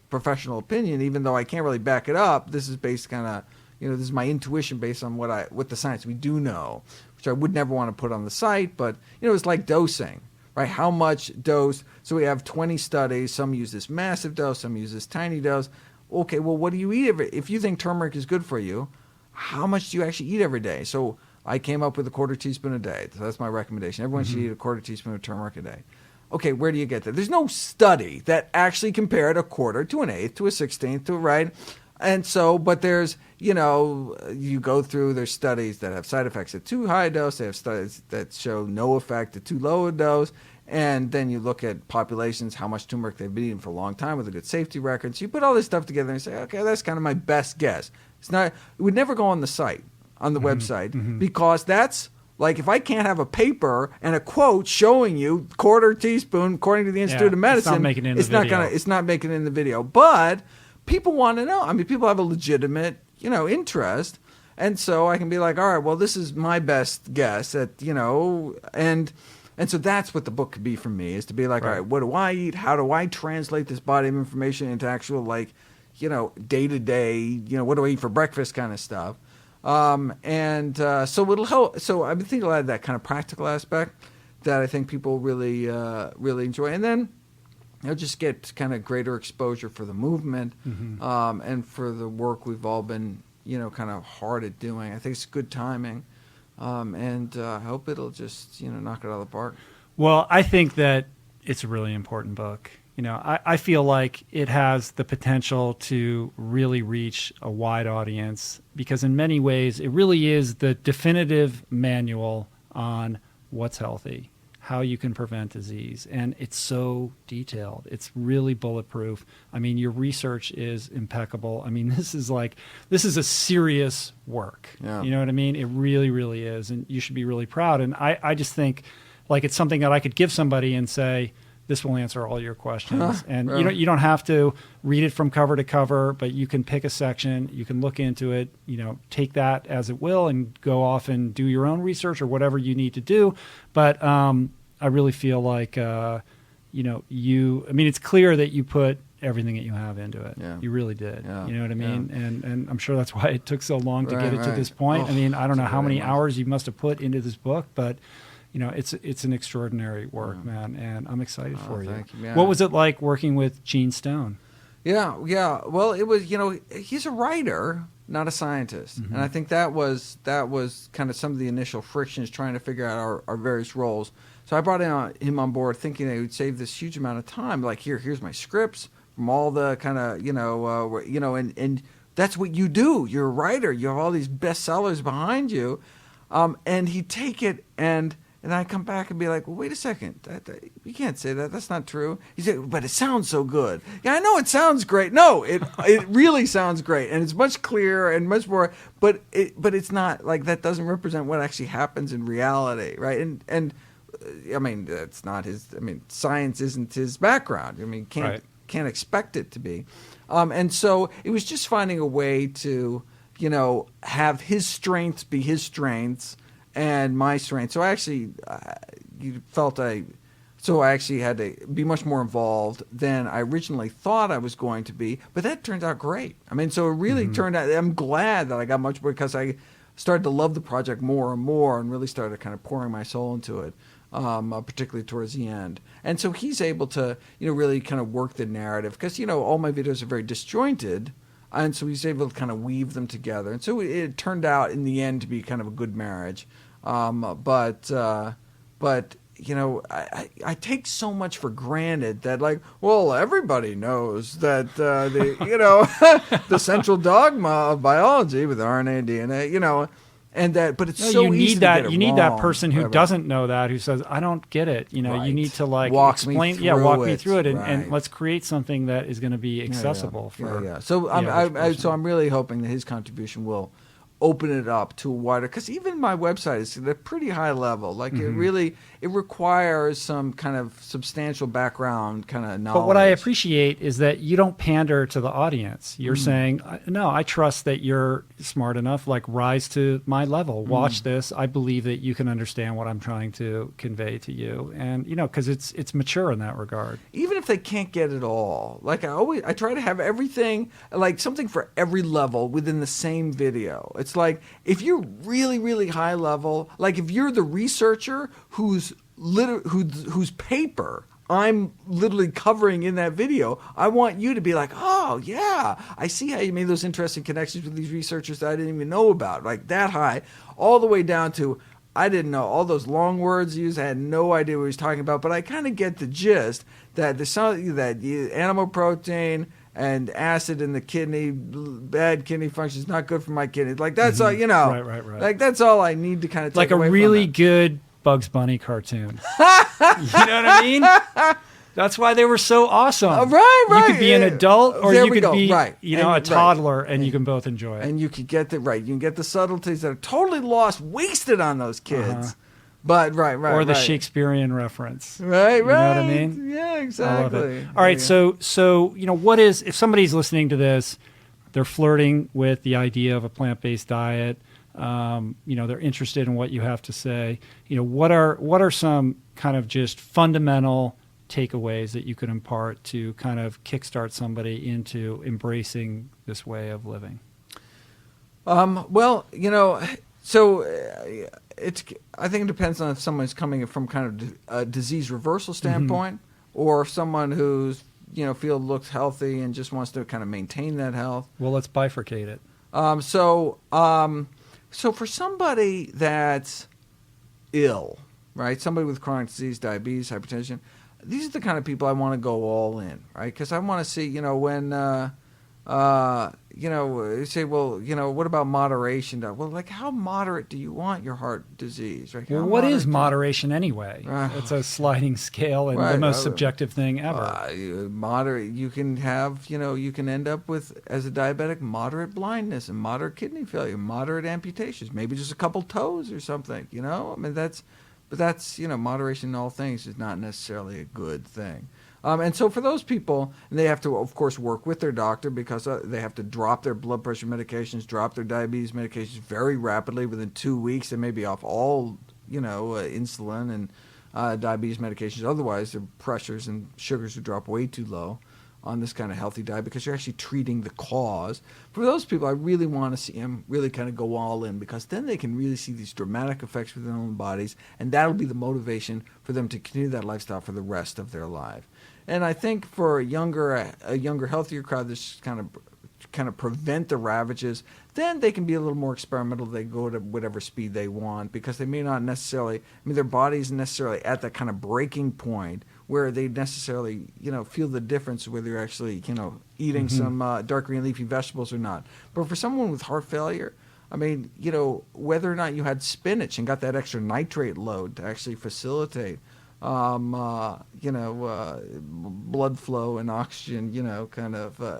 professional opinion, even though I can't really back it up. This is based kind of, this is my intuition based on what the science we do know, which I would never want to put on the site. But, it's like dosing, right? How much dose? So we have 20 studies. Some use this massive dose. Some use this tiny dose. Okay, well, what do you eat if you think turmeric is good for you? How much do you actually eat every day? So I came up with a quarter teaspoon a day. So that's my recommendation. Everyone should eat a quarter teaspoon of turmeric a day. Okay, where do you get that? There's no study that actually compared a quarter to an eighth to a 16th to, right? And so, but there's, you go through, there's studies that have side effects at too high a dose. They have studies that show no effect at too low a dose. And then you look at populations, how much turmeric they've been eating for a long time with a good safety record. So you put all this stuff together and say, okay, that's kind of my best guess. It would never go on the site, on the website, because that's like if I can't have a paper and a quote showing you quarter teaspoon according to the Institute of Medicine, it's not making it in the video. But people want to know. I mean, people have a legitimate, interest. And so I can be like, all right, well, this is my best guess at, and so that's what the book could be for me, is to be like, all right, what do I eat? How do I translate this body of information into actual, day-to-day, what do I eat for breakfast kind of stuff? So it'll help. So I think it'll add that kind of practical aspect that I think people really, really enjoy. And then they'll just get kind of greater exposure for the movement and for the work we've all been, kind of hard at doing. I think it's good timing. And I hope it'll just, knock it out of the park. Well, I think that it's a really important book. I feel like it has the potential to really reach a wide audience because in many ways it really is the definitive manual on what's healthy, how you can prevent disease. And it's so detailed. It's really bulletproof. I mean, your research is impeccable. I mean, this is a serious work. Yeah. You know what I mean? It really, really is. And you should be really proud. And I just think like it's something that I could give somebody and say, this will answer all your questions. And really? you don't have to read it from cover to cover, but you can pick a section, you can look into it, take that as it will and go off and do your own research or whatever you need to do. But I really feel like, it's clear that you put everything that you have into it. Yeah. You really did. Yeah. You know what I mean? Yeah. And I'm sure that's why it took so long to get it to this point. Oh, I mean, I don't know how many much. hours you must have put into this book, but it's an extraordinary work, man, and I'm excited for you. Thank you. Yeah. What was it like working with Gene Stone? Yeah. Well, it was, he's a writer, not a scientist. And I think that was kind of some of the initial frictions trying to figure out our various roles. So I brought him on board thinking that he would save this huge amount of time. Like, here's my scripts from all the kind of, and that's what you do. You're a writer. You have all these bestsellers behind you. And he'd take it and I come back and be like, well, wait a second. You can't say that. That's not true. He said, but it sounds so good. Yeah, I know it sounds great. No, it really sounds great. And it's much clearer and much more, but it's not like that doesn't represent what actually happens in reality, right? And I mean, that's not science isn't his background. I mean, can't expect it to be. And so it was just finding a way to, have his strengths be his strengths and my strengths. So I actually I actually had to be much more involved than I originally thought I was going to be. But that turned out great. I mean, so it really turned out, I'm glad that I got much more because I started to love the project more and more and really started kind of pouring my soul into it. Particularly towards the end. And so he's able to, really kind of work the narrative because, all my videos are very disjointed. And so he's able to kind of weave them together. And so it turned out in the end to be kind of a good marriage. But I take so much for granted that everybody knows that, the central dogma of biology with RNA, DNA, and that, but it's so easy to get it you need that person who whatever. doesn't know that, who says, I don't get it. You Right. need to Walk explain, me through it. and Right. let's create something that is going to be accessible for. So I'm really hoping that his contribution will open it up to a wider, because even my website is at a pretty high level. Like it requires some kind of substantial background kind of knowledge. But what I appreciate is that you don't pander to the audience. You're saying, no, I trust that you're smart enough, like rise to my level. Watch this. I believe that you can understand what I'm trying to convey to you. And, because it's mature in that regard. Even if they can't get it all, like I try to have everything, like something for every level within the same video. It's like, if you're really, really high level, like if you're the researcher whose paper I'm literally covering in that video, I want you to be like, oh yeah, I see how you made those interesting connections with these researchers that I didn't even know about, like that high, all the way down to, I didn't know all those long words used. I had no idea what he was talking about, but I kind of get the gist that there's something that animal protein and acid in the kidney, bad kidney function is not good for my kidney. Like that's all, Right. Like that's all I need to kind of take like a away really from good Bugs Bunny cartoon. You know what I mean? That's why they were so awesome. Right. You could be an adult, or There you we could go. be, Right. a toddler, and you can both enjoy it. And you can get you can get the subtleties that are totally lost, wasted on those kids. But right. Or the Shakespearean reference. Right. You know what I mean? Yeah, I love exactly. it. All right, so what is, if somebody's listening to this, they're flirting with the idea of a plant-based diet, they're interested in what you have to say. What are some kind of just fundamental takeaways that you could impart to kind of kickstart somebody into embracing this way of living? I think it depends on if someone's coming from kind of a disease reversal standpoint, or if someone who's looks healthy and just wants to kind of maintain that health. Well, let's bifurcate it. So for somebody that's ill, right? Somebody with chronic disease, diabetes, hypertension, these are the kind of people I want to go all in, right? Because I want to see, when, you say, well, what about moderation? Well, like, how moderate do you want your heart disease, right? Well, what is moderation anyway? It's a sliding scale and the most subjective thing ever. Moderate, you can have, you can end up with, as a diabetic, moderate blindness and moderate kidney failure, moderate amputations, maybe just a couple toes or something, I mean, that's moderation in all things is not necessarily a good thing. And so for those people, and they have to, of course, work with their doctor because they have to drop their blood pressure medications, drop their diabetes medications very rapidly. Within 2 weeks, they may be off all, insulin and diabetes medications. Otherwise, their pressures and sugars would drop way too low on this kind of healthy diet because you're actually treating the cause. For those people, I really want to see them really kind of go all in, because then they can really see these dramatic effects with their own bodies, and that'll be the motivation for them to continue that lifestyle for the rest of their life. And I think for a younger, healthier crowd, this kind of prevent the ravages, then they can be a little more experimental. They go to whatever speed they want, because they may not necessarily, their body isn't necessarily at that kind of breaking point where they necessarily, feel the difference whether you're actually, eating some dark green leafy vegetables or not. But for someone with heart failure, whether or not you had spinach and got that extra nitrate load to actually facilitate blood flow and oxygen,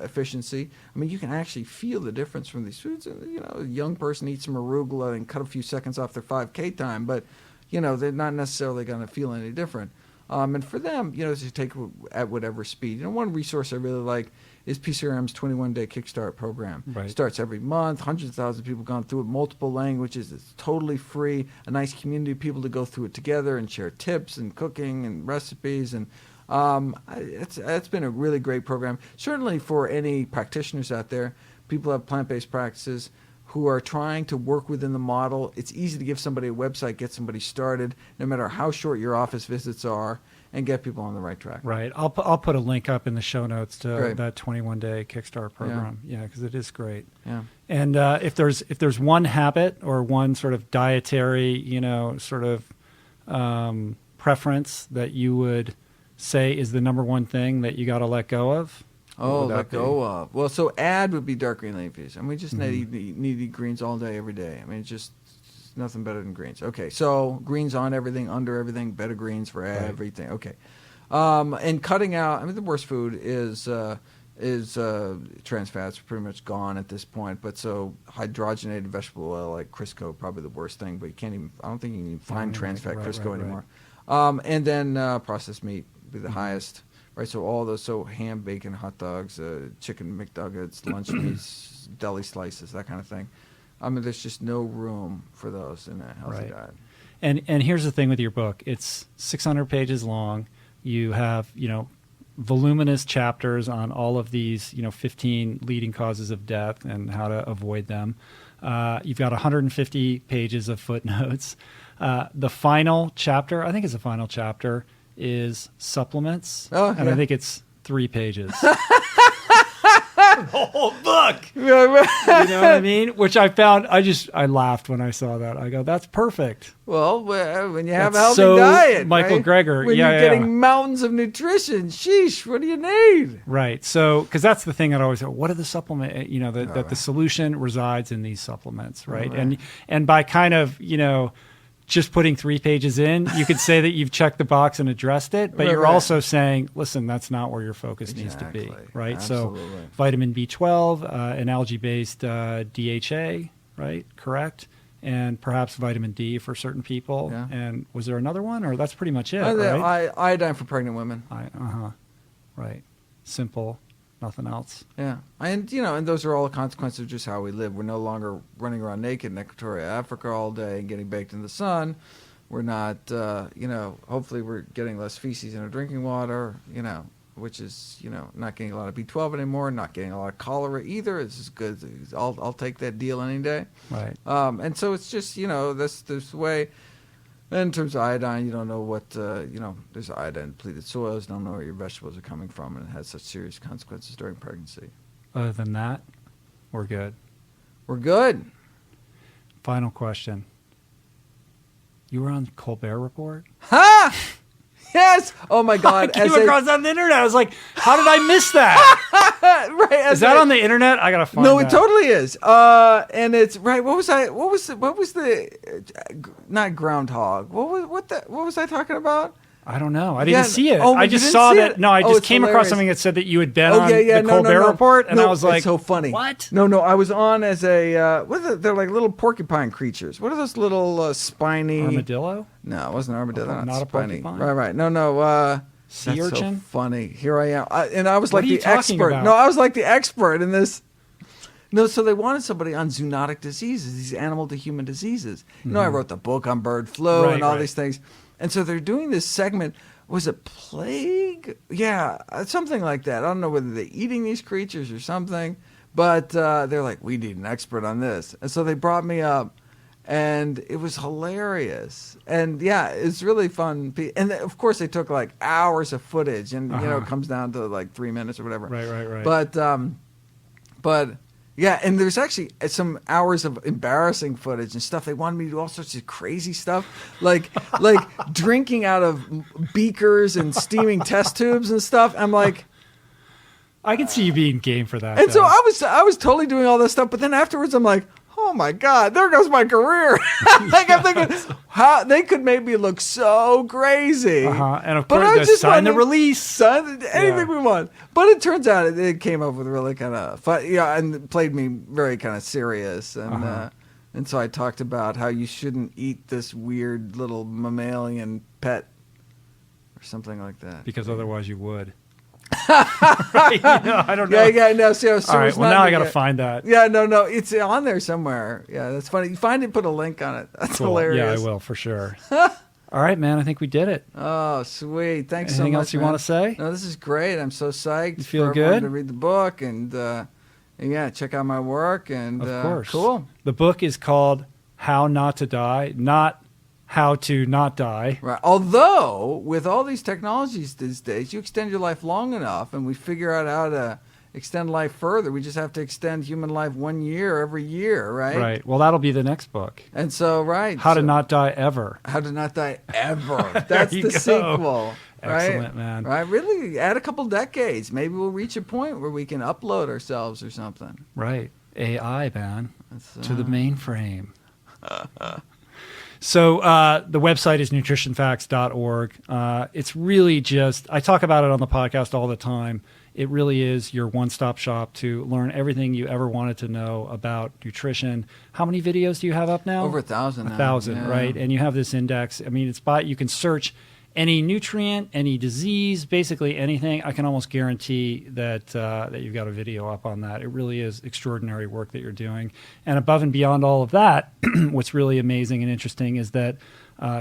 efficiency. You can actually feel the difference from these foods. A young person eats some arugula and cut a few seconds off their 5K time, but, they're not necessarily going to feel any different. And for them, to take at whatever speed. One resource I really like is PCRM's 21-day Kickstart program. Right. It starts every month. Hundreds of thousands of people have gone through it, multiple languages. It's totally free. A nice community of people to go through it together and share tips and cooking and recipes. And it's been a really great program. Certainly for any practitioners out there, people who have plant-based practices who are trying to work within the model. It's easy to give somebody a website, get somebody started, no matter how short your office visits are, and get people on the right track. Right. I'll put a link up in the show notes to that 21-day Kickstart program. Yeah, because it is great. Yeah. And if there's one habit or one sort of dietary, preference that you would say is the number one thing that you got to let go of. Let go of. Well, so add would be dark green leafies. We just need to eat greens all day, every day. It's just nothing better than greens. Okay, so greens on everything, under everything, better greens for everything. Okay. And cutting out, the worst food is, is trans fats are pretty much gone at this point. But so hydrogenated vegetable oil like Crisco, probably the worst thing. But you can't even. I don't think you can even find trans fat Crisco anymore. And then processed meat would be the highest. Right, so all those, ham, bacon, hot dogs, chicken McNuggets, lunch meats, deli slices, that kind of thing. I mean, there's just no room for those in a healthy diet. And here's the thing with your book: it's 600 pages long. You have voluminous chapters on all of these 15 leading causes of death and how to avoid them. You've got 150 pages of footnotes. The final chapter, I think it's the final chapter, is supplements. And I think it's 3 pages. The whole book. You know what I mean? Which I found, I laughed when I saw that. I go, that's perfect. Well, when you have a healthy diet, Michael Greger. When you're getting mountains of nutrition, sheesh, what do you need? Right. So, because that's the thing I'd always say, what are the supplements? That the solution resides in these supplements, right? And by kind of, just putting 3 pages in, you could say that you've checked the box and addressed it, but you're also saying, listen, that's not where your focus needs to be, right? Absolutely. So vitamin B12, an algae-based DHA, right? Correct? And perhaps vitamin D for certain people. Yeah. And was there another one, or that's pretty much it, right? Iodine for pregnant women. Right. Simple. Nothing else. Yeah. And, and those are all the consequences of just how we live. We're no longer running around naked in Equatorial Africa all day and getting baked in the sun. We're not, hopefully we're getting less feces in our drinking water, which is, not getting a lot of B12 anymore, not getting a lot of cholera either. It's as good. I'll take that deal any day. Right. And so it's just, this way. In terms of iodine, you don't know what, there's iodine-depleted soils, don't know where your vegetables are coming from, and it has such serious consequences during pregnancy. Other than that, we're good. We're good. Final question. You were on Colbert Report? Ha! Yes! Oh, my God. I came across that on the internet. I was like, how did I miss that? Right. Is that on the internet? I got to find No, that. it totally is. And it's, right, what was the, not groundhog. What was I talking about? I don't know. I didn't see it. Oh, I just saw that. No, I just came across something that said that you had been on the Colbert Report, and I was like, it's so funny. What? No, I was on as a, they're like little porcupine creatures. What are those little spiny? Armadillo? No, it wasn't an armadillo. Not a spiny. porcupine? Right. No. Sea that's urchin? so funny. Here I am. And I was What like are you the talking expert. about? No, I was like the expert in this. No, so they wanted somebody on zoonotic diseases, these animal to human diseases. Mm-hmm. I wrote the book on bird flu and all these things. And so they're doing this segment. Was it plague? Yeah, something like that. I don't know whether they're eating these creatures or something. But they're like, we need an expert on this. And so they brought me up. And it was hilarious. And yeah, it's really fun. And of course, they took like hours of footage, and it comes down to like 3 minutes or whatever. Right. But yeah, and there's actually some hours of embarrassing footage and stuff. They wanted me to do all sorts of crazy stuff, like drinking out of beakers and steaming test tubes and stuff. I'm like, I can see you being game for that. And so I was totally doing all this stuff, but then afterwards, I'm like, oh my God, there goes my career. Like I'm thinking, how they could make me look so crazy. And of course, sign the release. Anything we want. But it turns out it came up with really kind of fun, and played me very kind of serious. And so I talked about how you shouldn't eat this weird little mammalian pet or something like that. Because otherwise you would. Right? I don't know. Yeah, no. So all right, well, now I got to find that. Yeah, no. It's on there somewhere. Yeah, that's funny. You find it, put a link on it. That's cool. hilarious. Yeah, I will, for sure. All right, man. I think we did it. Oh, sweet. Thanks Anything so much. Anything else you want to say? No, this is great. I'm so psyched. You feel for everyone good? to read the book and yeah, check out my work. And of course. Cool. The book is called How Not to Die, not How to Not Die. Right. Although, with all these technologies these days, you extend your life long enough, and we figure out how to extend life further. We just have to extend human life 1 year every year, right? Right. Well, that'll be the next book. And so, right. How to Not Die Ever. How to Not Die Ever. That's the sequel. Excellent, right? Man. Right. Really, add a couple decades. Maybe we'll reach a point where we can upload ourselves or something. Right. AI, man. To the mainframe. So the website is nutritionfacts.org. It's really just, I talk about it on the podcast all the time. it really is your one-stop shop to learn everything you ever wanted to know about nutrition. How many videos do you have up now? Over 1,000 now. 1,000, Yeah. right? And you have this index. I mean, you can search any nutrient, any disease, basically anything. I can almost guarantee that you've got a video up on that. It really is extraordinary work that you're doing. And above and beyond all of that, what's really amazing and interesting is that,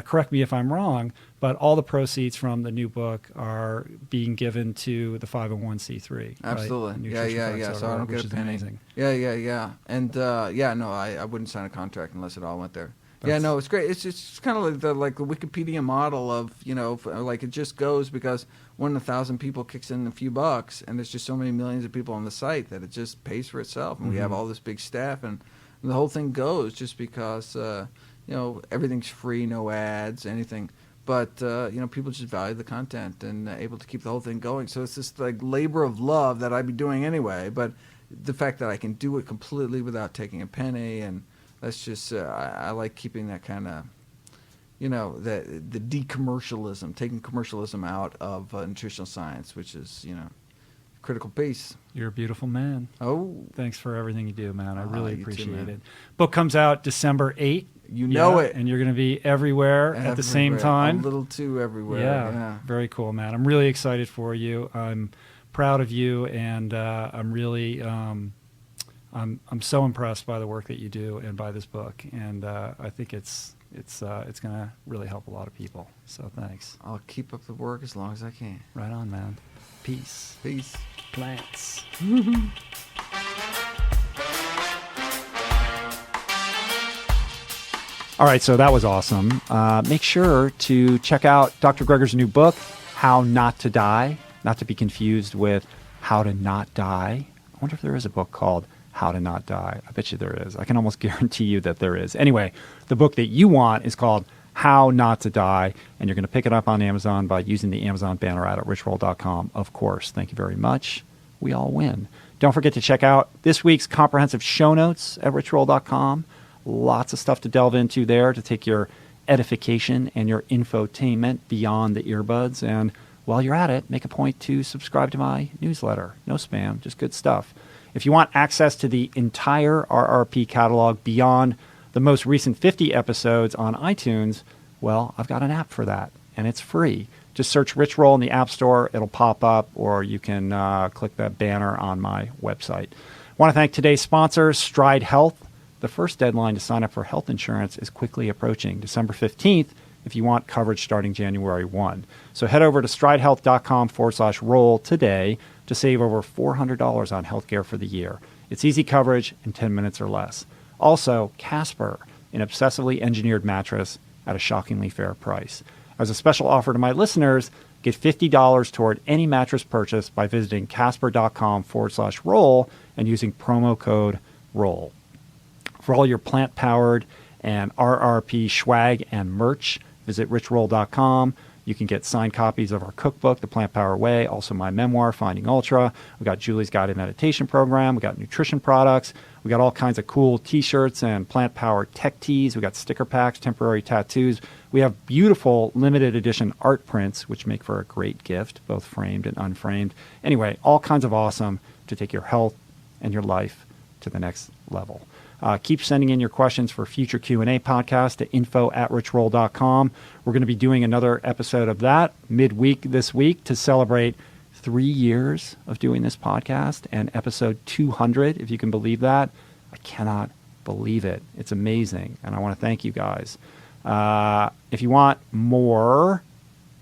correct me if I'm wrong, but all the proceeds from the new book are being given to the 501c3. Absolutely. Right? Yeah. So I don't which get a is penny. amazing. Yeah. And I wouldn't sign a contract unless it all went there. It's great. It's kind of like the Wikipedia model of, like it just goes because 1 in 1,000 people kicks in a few bucks, and there's just so many millions of people on the site that it just pays for itself. And we have all this big staff, and the whole thing goes just because everything's free, no ads, anything. But people just value the content and able to keep the whole thing going. So it's this like labor of love that I'd be doing anyway. But the fact that I can do it completely without taking a penny, and that's just I like keeping that kind of the decommercialism, taking commercialism out of nutritional science, which is critical piece. You're a beautiful man. Oh, thanks for everything you do, man. I really you too, appreciate man. it. Book comes out December 8th. You know it. And you're going to be everywhere at the same time. A little too everywhere. Yeah, very cool, man. I'm really excited for you. I'm proud of you, and I'm really I'm so impressed by the work that you do and by this book. And I think it's going to really help a lot of people. So thanks. I'll keep up the work as long as I can. Right on, man. Peace. Peace. Plants. All right, so that was awesome. Make sure to check out Dr. Greger's new book, How Not to Die, not to be confused with How to Not Die. I wonder if there is a book called How to Not Die. I bet you there is. I can almost guarantee you that there is. Anyway, the book that you want is called How Not to Die, and you're going to pick it up on Amazon by using the Amazon banner ad at richroll.com, of course. Thank you very much. We all win. Don't forget to check out this week's comprehensive show notes at richroll.com. Lots of stuff to delve into there to take your edification and your infotainment beyond the earbuds. And while you're at it, make a point to subscribe to my newsletter. No spam, just good stuff. If you want access to the entire RRP catalog beyond the most recent 50 episodes on iTunes, well, I've got an app for that, and it's free. Just search Rich Roll in the App Store. It'll pop up, or you can click that banner on my website. I want to thank today's sponsors, Stride Health. The first deadline to sign up for health insurance is quickly approaching, December 15th, if you want coverage starting January 1. So head over to stridehealth.com/roll today to save over $400 on healthcare for the year. It's easy coverage in 10 minutes or less. Also, Casper, an obsessively engineered mattress at a shockingly fair price. As a special offer to my listeners, get $50 toward any mattress purchase by visiting casper.com/roll and using promo code ROLL. For all your plant-powered and RRP swag and merch, visit richroll.com. You can get signed copies of our cookbook, The Plant Power Way, also my memoir, Finding Ultra. We've got Julie's guided meditation program. We've got nutrition products. We got all kinds of cool T-shirts and plant-powered tech tees. We got sticker packs, temporary tattoos. We have beautiful limited edition art prints, which make for a great gift, both framed and unframed. Anyway, all kinds of awesome to take your health and your life to the next level. Keep sending in your questions for future Q&A podcasts to info@richroll.com. We're going to be doing another episode of that midweek this week to celebrate 3 years of doing this podcast and episode 200, if you can believe that. I cannot believe it. It's amazing, and I want to thank you guys. If you want more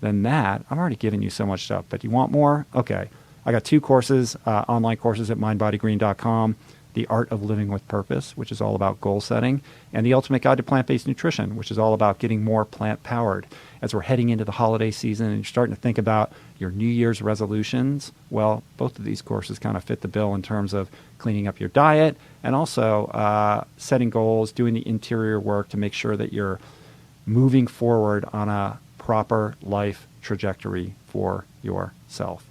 than that, I've already given you so much stuff, but you want more? Okay. I got 2 courses, online courses at mindbodygreen.com. The Art of Living with Purpose, which is all about goal setting, and The Ultimate Guide to Plant-Based Nutrition, which is all about getting more plant-powered. As we're heading into the holiday season and you're starting to think about your New Year's resolutions, well, both of these courses kind of fit the bill in terms of cleaning up your diet and also setting goals, doing the interior work to make sure that you're moving forward on a proper life trajectory for yourself.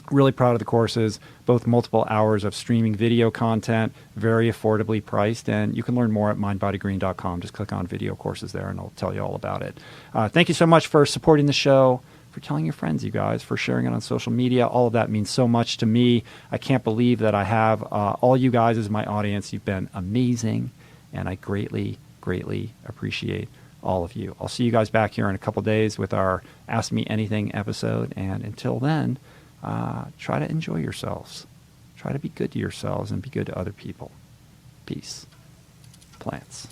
Really proud of the courses, both multiple hours of streaming video content, very affordably priced, and you can learn more at mindbodygreen.com. Just click on video courses there, and I'll tell you all about it. Thank you so much for supporting the show. for telling your friends, you guys, for sharing it on social media. All of that means so much to me. I can't believe that I have all you guys as my audience. You've been amazing, and I greatly, greatly appreciate all of you. I'll see you guys back here in a couple days with our Ask Me Anything episode. And until then, try to enjoy yourselves. Try to be good to yourselves and be good to other people. Peace. Plants.